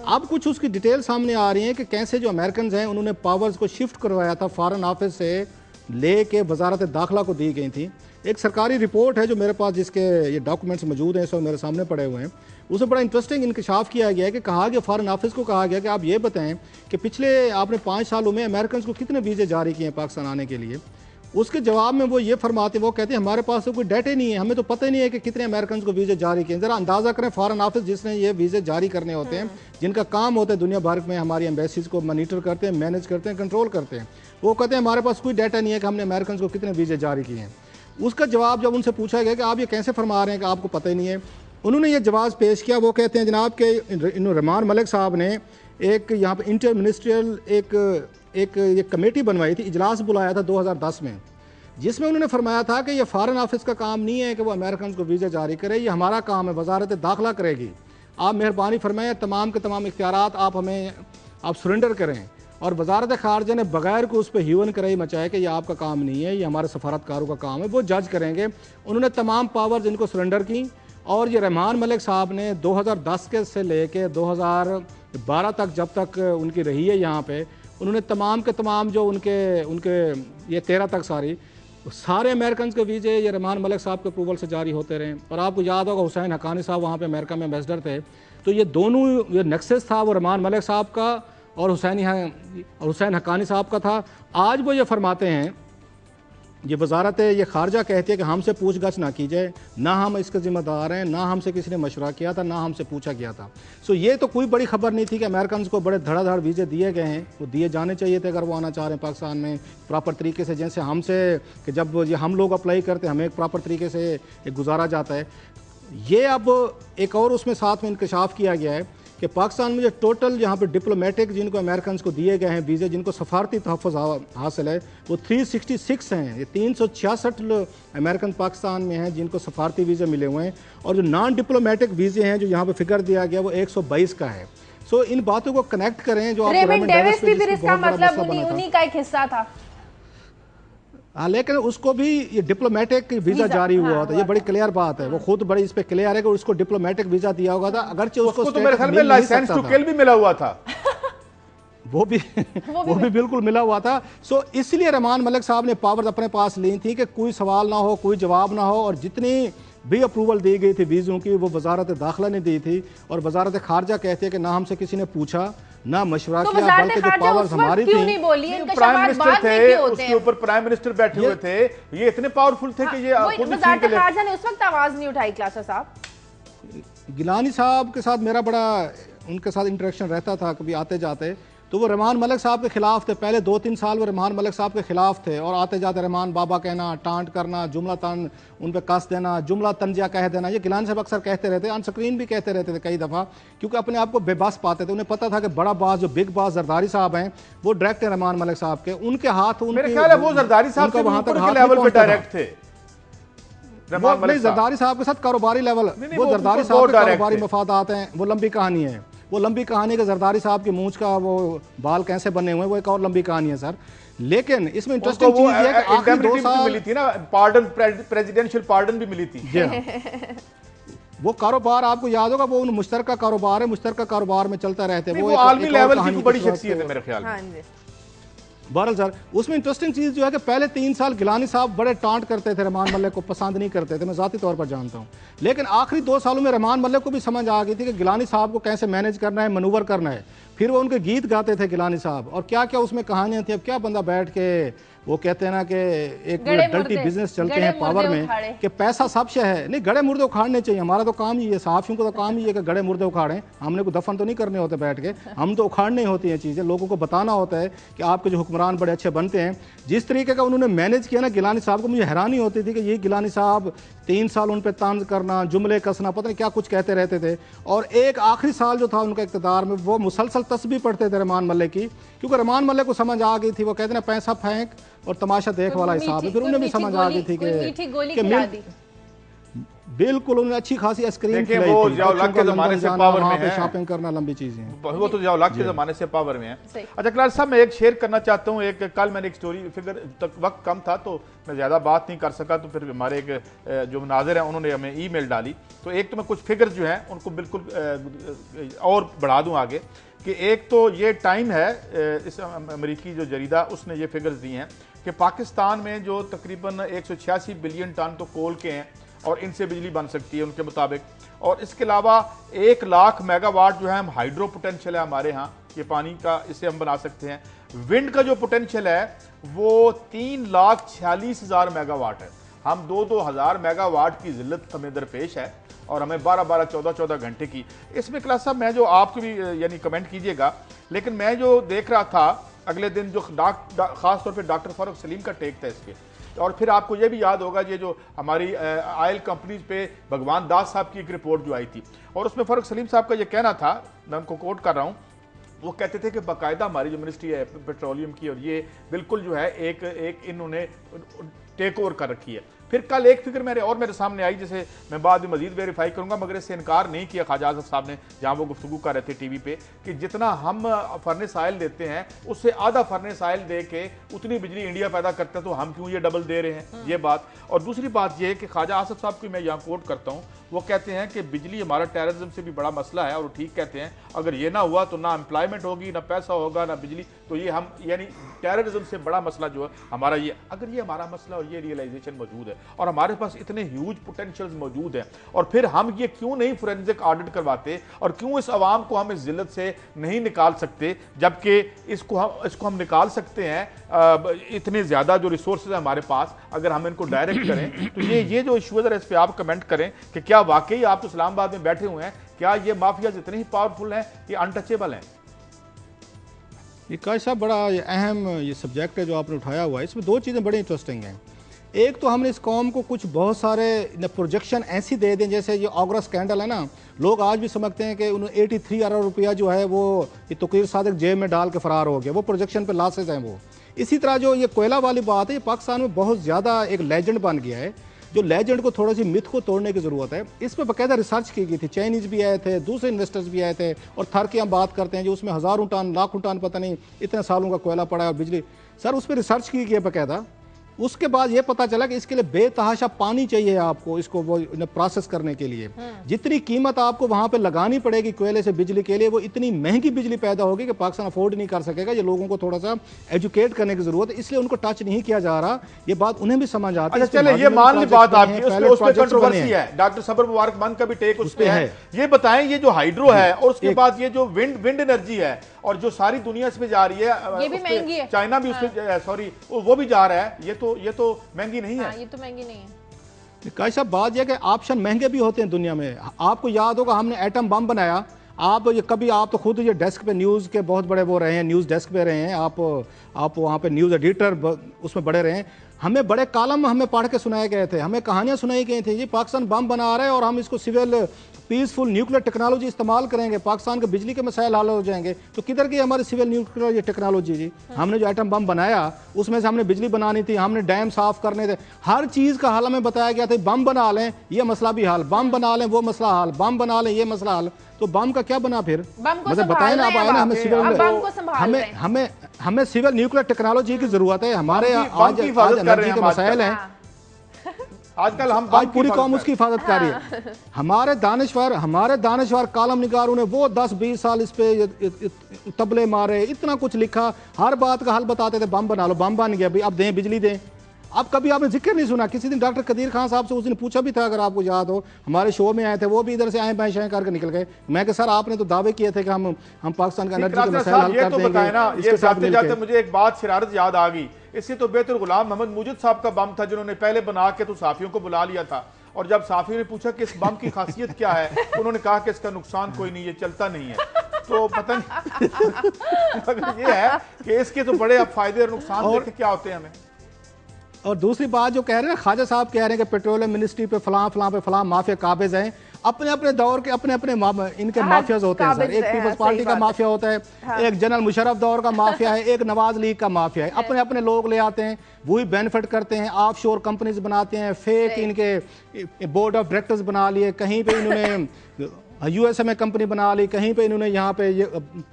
अब कुछ उसकी डिटेल सामने आ रही है कि कैसे जो अमेरिकन हैं उन्होंने पावर्स को शिफ्ट करवाया था, फॉरेन ऑफिस से लेके वजारत दाखिला को दी गई थी। एक सरकारी रिपोर्ट है जो मेरे पास, जिसके ये डॉक्यूमेंट्स मौजूद हैं, इस वक्त मेरे सामने पड़े हुए हैं। उसमें बड़ा इंटरेस्टिंग इंकशाफ किया गया है कि कहा गया, फॉरेन ऑफिस को कहा गया कि आप ये बताएं कि पिछले आपने 5 सालों में अमेरिकन को कितने वीज़े जारी किए हैं पाकिस्तान आने के लिए। उसके जवाब में वो ये फरमाते, वो कहते हैं हमारे पास तो कोई डाटा नहीं है, हमें तो पता ही नहीं है कि कितने अमेरिकन को वीज़े जारी किए। ज़रा अंदाज़ा करें, फॉरेन ऑफिस जिसने ये वीज़े जारी करने होते हैं, जिनका काम होता है दुनिया भर में हमारी एम्बेसीज को मॉनिटर करते हैं, मैनेज करते हैं, कंट्रोल करते हैं, वो कहते हैं हमारे पास कोई डाटा नहीं है कि हमने अमेरिकन को कितने वीज़े जारी किए हैं। उसका जवाब जब उनसे पूछा गया कि आप ये कैसे फरमा रहे हैं कि आपको पता ही नहीं है, उन्होंने ये जवाब पेश किया। वो कहते हैं जनाब के रहमान मलिक साहब ने एक यहाँ पर इंटर मिनिस्ट्रियल एक कमेटी बनवाई थी, इजलास बुलाया था 2010 में, जिसमें उन्होंने फरमाया था कि ये फॉरेन ऑफिस का काम नहीं है कि वो अमेरिकन को वीज़ा जारी करे, ये हमारा काम है, वजारत दाखिला करेगी। आप मेहरबानी फरमाएं, तमाम के तमाम इख्तियारात आप सरेंडर करें। और वजारत खारजा ने बगैर को उस पर ह्यून कराई मचाए कि ये आपका काम नहीं है, ये हमारे सफारतकारों का काम है, वो जज करेंगे। उन्होंने तमाम पावर्स इनको सरेंडर की। और ये रहमान मलिक साहब ने 2010 के से लेके 2012 तक, जब तक उनकी रही है यहाँ पे, उन्होंने तमाम के तमाम जो उनके ये 13 तक सारे अमेरिकन के वीज़े ये रहमान मलिक साहब के अप्रूवल से जारी होते रहे। और आपको याद होगा हुसैन हक्कानी साहब वहाँ पे अमेरिका में एम्बेसडर थे, तो ये दोनों ये नक्सेस था वो रहमान मलिक साहब का और हुसैन हक्कानी साहब का था। आज वो ये फरमाते हैं, ये वजारत ये खारजा कहती है कि हमसे पूछ गछ ना कीजिए, ना हम इसके ज़िम्मेदार हैं, ना हमसे किसी ने मशवरा किया था, ना हमसे पूछा गया था। सो ये तो कोई बड़ी खबर नहीं थी कि अमेरिकन को बड़े धड़ाधड़ वीज़े दिए गए हैं, वो दिए जाने चाहिए थे अगर वो आना चाह रहे हैं पाकिस्तान में प्रॉपर तरीके से, जैसे हमसे कि जब ये हम लोग अप्लाई करते हैं हमें एक प्रॉपर तरीके से एक गुजारा जाता है। ये अब एक और उसमें साथ में इंकशाफ किया गया है कि पाकिस्तान में जो टोटल यहाँ पे डिप्लोमेटिक जिनको अमेरिकन को दिए गए हैं वीज़े, जिनको सफारती तहफ़्फ़ुज़ हासिल है, वो 366 हैं। ये 366 अमेरिकन पाकिस्तान में हैं जिनको सफारती वीज़े मिले हुए हैं। और जो नॉन डिप्लोमेटिक वीज़े हैं जो यहाँ पे फिगर दिया गया वो 122 का है। सो इन बातों को कनेक्ट करें जो रेमंड डेविस भी फिर इसका मतलब उन्हीं का एक हिस्सा था। हाँ, लेकिन उसको भी ये डिप्लोमेटिक वीजा जारी हुआ था, ये बड़ी क्लियर बात है। वो खुद बड़ी इस पे क्लियर है कि उसको डिप्लोमेटिक वीजा दिया होगा था, अगरचे उसको तो मेरे ख्याल में लाइसेंस टू किल भी मिला हुआ था। वो भी बिल्कुल मिला हुआ था। सो इसलिए रहमान मलिक साहब ने पावर अपने पास ली थी कि कोई सवाल ना हो, कोई जवाब ना हो। और जितनी भी अप्रूवल दी गई थी वीज़ों की वो वजारत दाखिला ने दी थी। और वजारत खारजा कहती है कि ना हमसे किसी ने पूछा, ना मशवरा तो किया, बल्कि जो पावर्स हमारी थी। प्राइम मिनिस्टर थे, उसके ऊपर प्राइम मिनिस्टर बैठे हुए थे, ये इतने पावरफुल थे कि ये वजारत खारजा ने उस वक्त आवाज नहीं उठाई। क्लासा साहब गिलानी साहब के साथ मेरा बड़ा उनके साथ इंटरेक्शन रहता था, कभी आते जाते, तो वो रहमान मलिक साहब के खिलाफ थे। पहले 2-3 साल वो रहमान मलिक साहब के खिलाफ थे और आते जाते रहमान बाबा कहना, टांट करना, जुमला तन उन पे कस देना, जुमला तंजिया कह देना, ये गिलानी साहब अक्सर कहते रहते, ऑन स्क्रीन भी कहते रहते थे कई दफ़ा, क्योंकि अपने आप को बेबस पाते थे। उन्हें पता था कि बड़ा बास जो बिग बास जरदारी साहब हैं वो डायरेक्ट रहमान मलिक साहब के, उनके हाथ मेरे ख्याल है वो जरदारी साहब के वहां तक लेवल पे डायरेक्ट थे। जरदारी साहब के साथ कारोबारी लेवल, वो जरदारी साहब के कारोबारी मफादात हैं, वो लंबी कहानी है। वो लंबी कहानी के जरदारी साहब की मूंछ का वो बाल कैसे बने हुए, वो एक और लंबी कहानी है सर। लेकिन इसमें इंटरेस्टिंग चीज है कि आखिरी 2 साल मिली थी ना, पार्डन, प्रेसिडेंशियल पार्डन भी मिली थी। वो कारोबार आपको याद होगा, वो उन मुश्तरका कारोबार है, मुश्तरका कारोबार में चलता रहते हैं। वो आलमी लेवल की बड़ी शख्सियत है मेरे ख्याल में। बहरहाल सर, उसमें इंटरेस्टिंग चीज़ जो है कि पहले 3 साल गिलानी साहब बड़े टांट करते थे, रहमान मलिक को पसंद नहीं करते थे, मैं ज़ाती तौर पर जानता हूँ। लेकिन आखिरी 2 सालों में रहमान मलिक को भी समझ आ गई थी कि गिलानी साहब को कैसे मैनेज करना है, मनूवर करना है। फिर वो उनके गीत गाते थे गिलानी साहब, और क्या क्या उसमें कहानियाँ थी। अब क्या बंदा बैठ के वो कहते हैं ना कि एक डल्टी बिजनेस चलते हैं पावर में कि पैसा सब शे है। नहीं, गड़े मुर्दे उखाड़ने चाहिए, हमारा तो काम ही है, सहाफ़ियों को तो काम ही है कि गड़े मुर्दे उखाड़ें। हमने को दफन तो नहीं करने होते बैठ के, हम तो उखाड़ने होती हैं चीज़ें, लोगों को बताना होता है कि आपके जो हुक्मरान बड़े अच्छे बनते हैं। जिस तरीके का उन्होंने मैनेज किया ना गिलानी साहब को, मुझे हैरानी होती थी कि ये गिलानी साहब 3 साल उन पर तंज करना, जुमले कसना, पता नहीं क्या कुछ कहते रहते थे। और एक आखिरी साल जो था उनका इक़्तिदार में, वो मुसलसल तस्बीह पढ़ते थे रहमान मलिक की, क्योंकि रहमान मलिक को समझ आ गई थी, वो कहते ना पैसा फेंक और तमाशा देख वाला हिसाब है। फिर उन्हें भी समझ आ गई थी कि बिल्कुल उन्हें अच्छी खासी आइसक्रीम खिलाई थी। वो ज़ियाउल-हक के ज़माने से पावर में है, शॉपिंग करना लंबी चीजें हैं, वो तो ज़ियाउल-हक के ज़माने से पावर में है। अच्छा क्लार साहब, मैं एक शेयर करना चाहता हूँ। एक कल मैंने एक स्टोरी, फिगर तक वक्त कम था तो मैं ज़्यादा बात नहीं कर सका, तो फिर हमारे एक जो नाज़िर हैं उन्होंने हमें ईमेल डाली। तो एक तो मैं कुछ फिगर जो हैं उनको बिल्कुल और बढ़ा दूँ आगे, कि एक तो ये टाइम है, इस अमेरिकी जो जरीदा उसने ये फिगर्स दी हैं कि पाकिस्तान में जो तकरीबन 186 बिलियन टन तो कोल के हैं और इनसे बिजली बन सकती है उनके मुताबिक। और इसके अलावा 1 लाख मेगावाट जो है हम हाइड्रो पोटेंशियल है हमारे यहाँ, ये पानी का, इसे हम बना सकते हैं। विंड का जो पोटेंशियल है वो 3,46,000 मेगावाट है। हम 2-2 हज़ार मेगावाट की जिल्लत हमें दरपेश है और हमें 12-12, 14-14 घंटे की। इसमें क्लास साहब मैं जो आपको भी यानी कमेंट कीजिएगा, लेकिन मैं जो देख रहा था अगले दिन, जो खास तौर पे डॉक्टर फारूक सलीम का टेक था इसके, और फिर आपको ये भी याद होगा ये जो हमारी ऑयल कंपनीज पे भगवान दास साहब की एक रिपोर्ट जो आई थी, और उसमें फारूक सलीम साहब का ये कहना था, मैं उनको कोट कर रहा हूँ, वो कहते थे कि बाकायदा हमारी जो मिनिस्ट्री है पेट्रोलियम की, और ये बिल्कुल जो है एक इन्होंने टेक ओवर कर रखी है। फिर कल एक फिगर मेरे सामने आई, जिसे मैं बाद में मजीद वेरीफाई करूंगा, मगर इससे इनकार नहीं किया ख्वाजा आज़म साहब ने, जहां वो गुफ्तगू कर रहे थे टीवी पे, कि जितना हम फर्नेस ऑयल देते हैं उससे आधा फर्नेस ऑयल दे के उतनी बिजली इंडिया पैदा करता है, तो हम क्यों ये डबल दे रहे हैं, ये बात। और दूसरी बात ये कि ख्वाजा आसिफ साहब की मैं यहाँ कोट करता हूँ, वो कहते हैं कि बिजली हमारा टेररिज्म से भी बड़ा मसला है, और वो ठीक कहते हैं, अगर ये ना हुआ तो ना एम्प्लॉयमेंट होगी, ना पैसा होगा, ना बिजली, तो ये हम यानी टेररिज्म से बड़ा मसला जो है हमारा ये, अगर ये हमारा मसला और ये रियलाइजेशन मौजूद है और हमारे पास इतने ह्यूज पोटेंशियल्स मौजूद हैं, और फिर हम ये क्यों नहीं फोरेंसिक ऑडिट करवाते, और क्यों इस आवाम को हम इस जिल्लत से नहीं निकाल सकते, जबकि इसको हम निकाल सकते हैं। इतने ज़्यादा जो रिसोर्सेज है हमारे पास, अगर हम इनको डायरेक्ट करें, तो ये जो इशू है इस पर आप कमेंट करें कि क्या वाकई आप तो इस्लामाबाद में बैठे हुए हैं, क्या ये माफियाज इतने ही पावरफुल हैं कि अनटचेबल हैं? ये काश साहब बड़ा अहम ये सब्जेक्ट है जो आपने उठाया हुआ है। इसमें 2 चीज़ें बड़ी इंटरेस्टिंग हैं। एक तो हमने इस कौम को कुछ बहुत सारे प्रोजेक्शन ऐसी दे दें, जैसे ये ऑगरा स्कैंडल है ना, लोग आज भी समझते हैं कि उन्हें 83 अरब रुपया जो है वो ये तकीर सादिक जेब में डाल के फरार हो गया, वो प्रोजेक्शन पे लॉसेज हैं वो। इसी तरह जो ये कोयला वाली बात है, ये पाकिस्तान में बहुत ज़्यादा एक लेजेंड बन गया है, जो लेजेंड को थोड़ा सी मिथ को तोड़ने की ज़रूरत है। इस पर बाकायदा रिसर्च की गई थी, चाइनीज़ भी आए थे, दूसरे इन्वेस्टर्स भी आए थे, और थर की हम बात करते हैं जो उसमें हज़ारों टन, लाखों टन, पता नहीं इतने सालों का कोयला पड़ा है, और बिजली, सर उस पर रिसर्च की गई है बाकायदा। उसके बाद ये पता चला कि इसके लिए बेतहाशा पानी चाहिए आपको, इसको वो प्रोसेस करने के लिए जितनी कीमत आपको वहां पे लगानी पड़ेगी कोयले से बिजली के लिए, वो इतनी महंगी बिजली पैदा होगी कि पाकिस्तान अफोर्ड नहीं कर सकेगा। ये लोगों को थोड़ा सा एजुकेट करने की जरूरत है, इसलिए उनको टच नहीं किया जा रहा। ये बात उन्हें भी समझ आती है। चले ये मान ली बात आपकी, उस पे कंट्रोवर्सी है, डॉक्टर सबर मुबारक मान का भी टेक उस पे है। ये बताएं, ये जो हाइड्रो है और उसके बाद ये जो विंड एनर्जी है, और जो सारी दुनिया इसमें जा रही है, ये भी महंगी है, चाइना भी उसमें सॉरी वो भी जा रहा है, ये तो महंगी नहीं है। ये तो महंगी नहीं है। काश साहब बात यह कि ऑप्शन महंगे भी होते हैं दुनिया में। आपको याद होगा हमने एटम बम बनाया, आप ये कभी आप तो खुद ये डेस्क पे न्यूज़ के बहुत बड़े वो रहे हैं, न्यूज़ डेस्क पे रहे हैं आप वहाँ पे न्यूज़ एडिटर उसमें बड़े रहे हैं। हमें बड़े कॉलम हमें पढ़ के सुनाए गए थे, हमें कहानियाँ सुनाई गई थी, जी पाकिस्तान बम बना रहा है और हम इसको सिविल पीसफुल न्यूक्लियर टेक्नोलॉजी इस्तेमाल करेंगे, पाकिस्तान के बिजली के मसाइल हल हो जाएंगे। तो किधर की हमारी सिविल न्यूक्लियर ये टेक्नोलॉजी जी? हमने जो एटम बम बनाया उसमें से हमने बिजली बनानी थी, हमने डैम साफ करने थे, हर चीज़ का हल हमें बताया गया था। बम बना लें ये मसला भी हल, बम बना लें वो मसला हल, बम बना लें ये मसला हल। तो बम का क्या बना फिर? मतलब बताएं ना, आप आए ना, हमें सिविल न्यूक्लियर टेक्नोलॉजी की जरूरत है। हमारे आज एनर्जी के मसाइल हैं, आजकल हम आज पूरी कौम उसकी हिफाजत कर रही है। हमारे दानिशवर कॉलम निगारों ने वो 10-20 साल इस पे तबले मारे, इतना कुछ लिखा, हर बात का हल बताते थे, बम बना लो, बम बन गया भाई, अब दें बिजली दें। अब कभी आपने जिक्र नहीं सुना। किसी दिन डॉक्टर कदीर खान साहब से उस दिन पूछा भी था, अगर आपको याद हो, हमारे शो में आए थे, वो भी इधर से आए बाएं शाएं करके निकल गए। मैं कि सर आपने तो दावे किए थे कि हम पाकिस्तान का एनर्जी के मसले हल कर देंगे। ये जाते जाते मुझे एक बात शरारत याद आ गई। इससे तो बेहतर गुलाम मोहम्मद मुजिद साहब का बम था, जिन्होंने पहले बना के तो साफियों को बुला लिया था, और जब साफियों ने पूछा कि इस बम की खासियत क्या है, उन्होंने कहा कि इसका नुकसान कोई नहीं, ये चलता नहीं है। तो पता नहीं ये है कि इसके तो बड़े अब फायदे और नुकसान देखे क्या होते हैं हमें। और दूसरी बात जो कह रहे हैं ना, ख्वाजा साहब कह रहे हैं कि पेट्रोलियम मिनिस्ट्री पे फलां माफिया काबिज हैं। अपने अपने दौर के अपने अपने इनके माफियाज होते हैं सर। एक पीपल्स पार्टी का माफिया होता है, एक जनरल मुशर्रफ दौर का माफिया है, एक नवाज लीग का माफिया है। अपने अपने लोग ले आते हैं, वही बेनिफिट करते हैं, ऑफशोर कंपनीज बनाते हैं, फेक इनके बोर्ड ऑफ डायरेक्टर्स बना लिए, कहीं पे इन्होंने यूएसए में कंपनी बना ली, कहीं पे इन्होंने यहाँ पे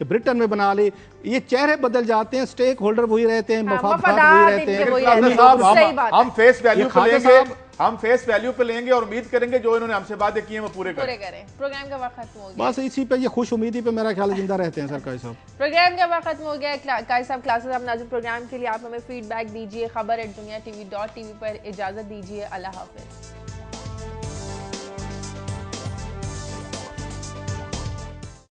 ब्रिटेन में बना ली। ये चेहरे बदल जाते हैं, स्टेक होल्डर वही रहते हैं, मफादात वही रहते हैं। हम फेस वैल्यू पे लेंगे, हम फेस वैल्यू पे लेंगे और उम्मीद करेंगे जो इन्होंने हमसे वादे किए हैं वो पूरे करें। प्रोग्राम का वक्त खत्म हो गया। बस इसी पे, ये खुश उम्मीदी पे मेरा ख्याल जिंदा रहते हैं सर काई साहब। प्रोग्राम का वक्त खत्म हो गया। काई साहब क्लासेस आप नाज़िर प्रोग्राम के लिए आप हमें फीडबैक दीजिए। खबर@दुनिया TV.tv पर इजाजत दीजिए। अल्लाह हाफिज।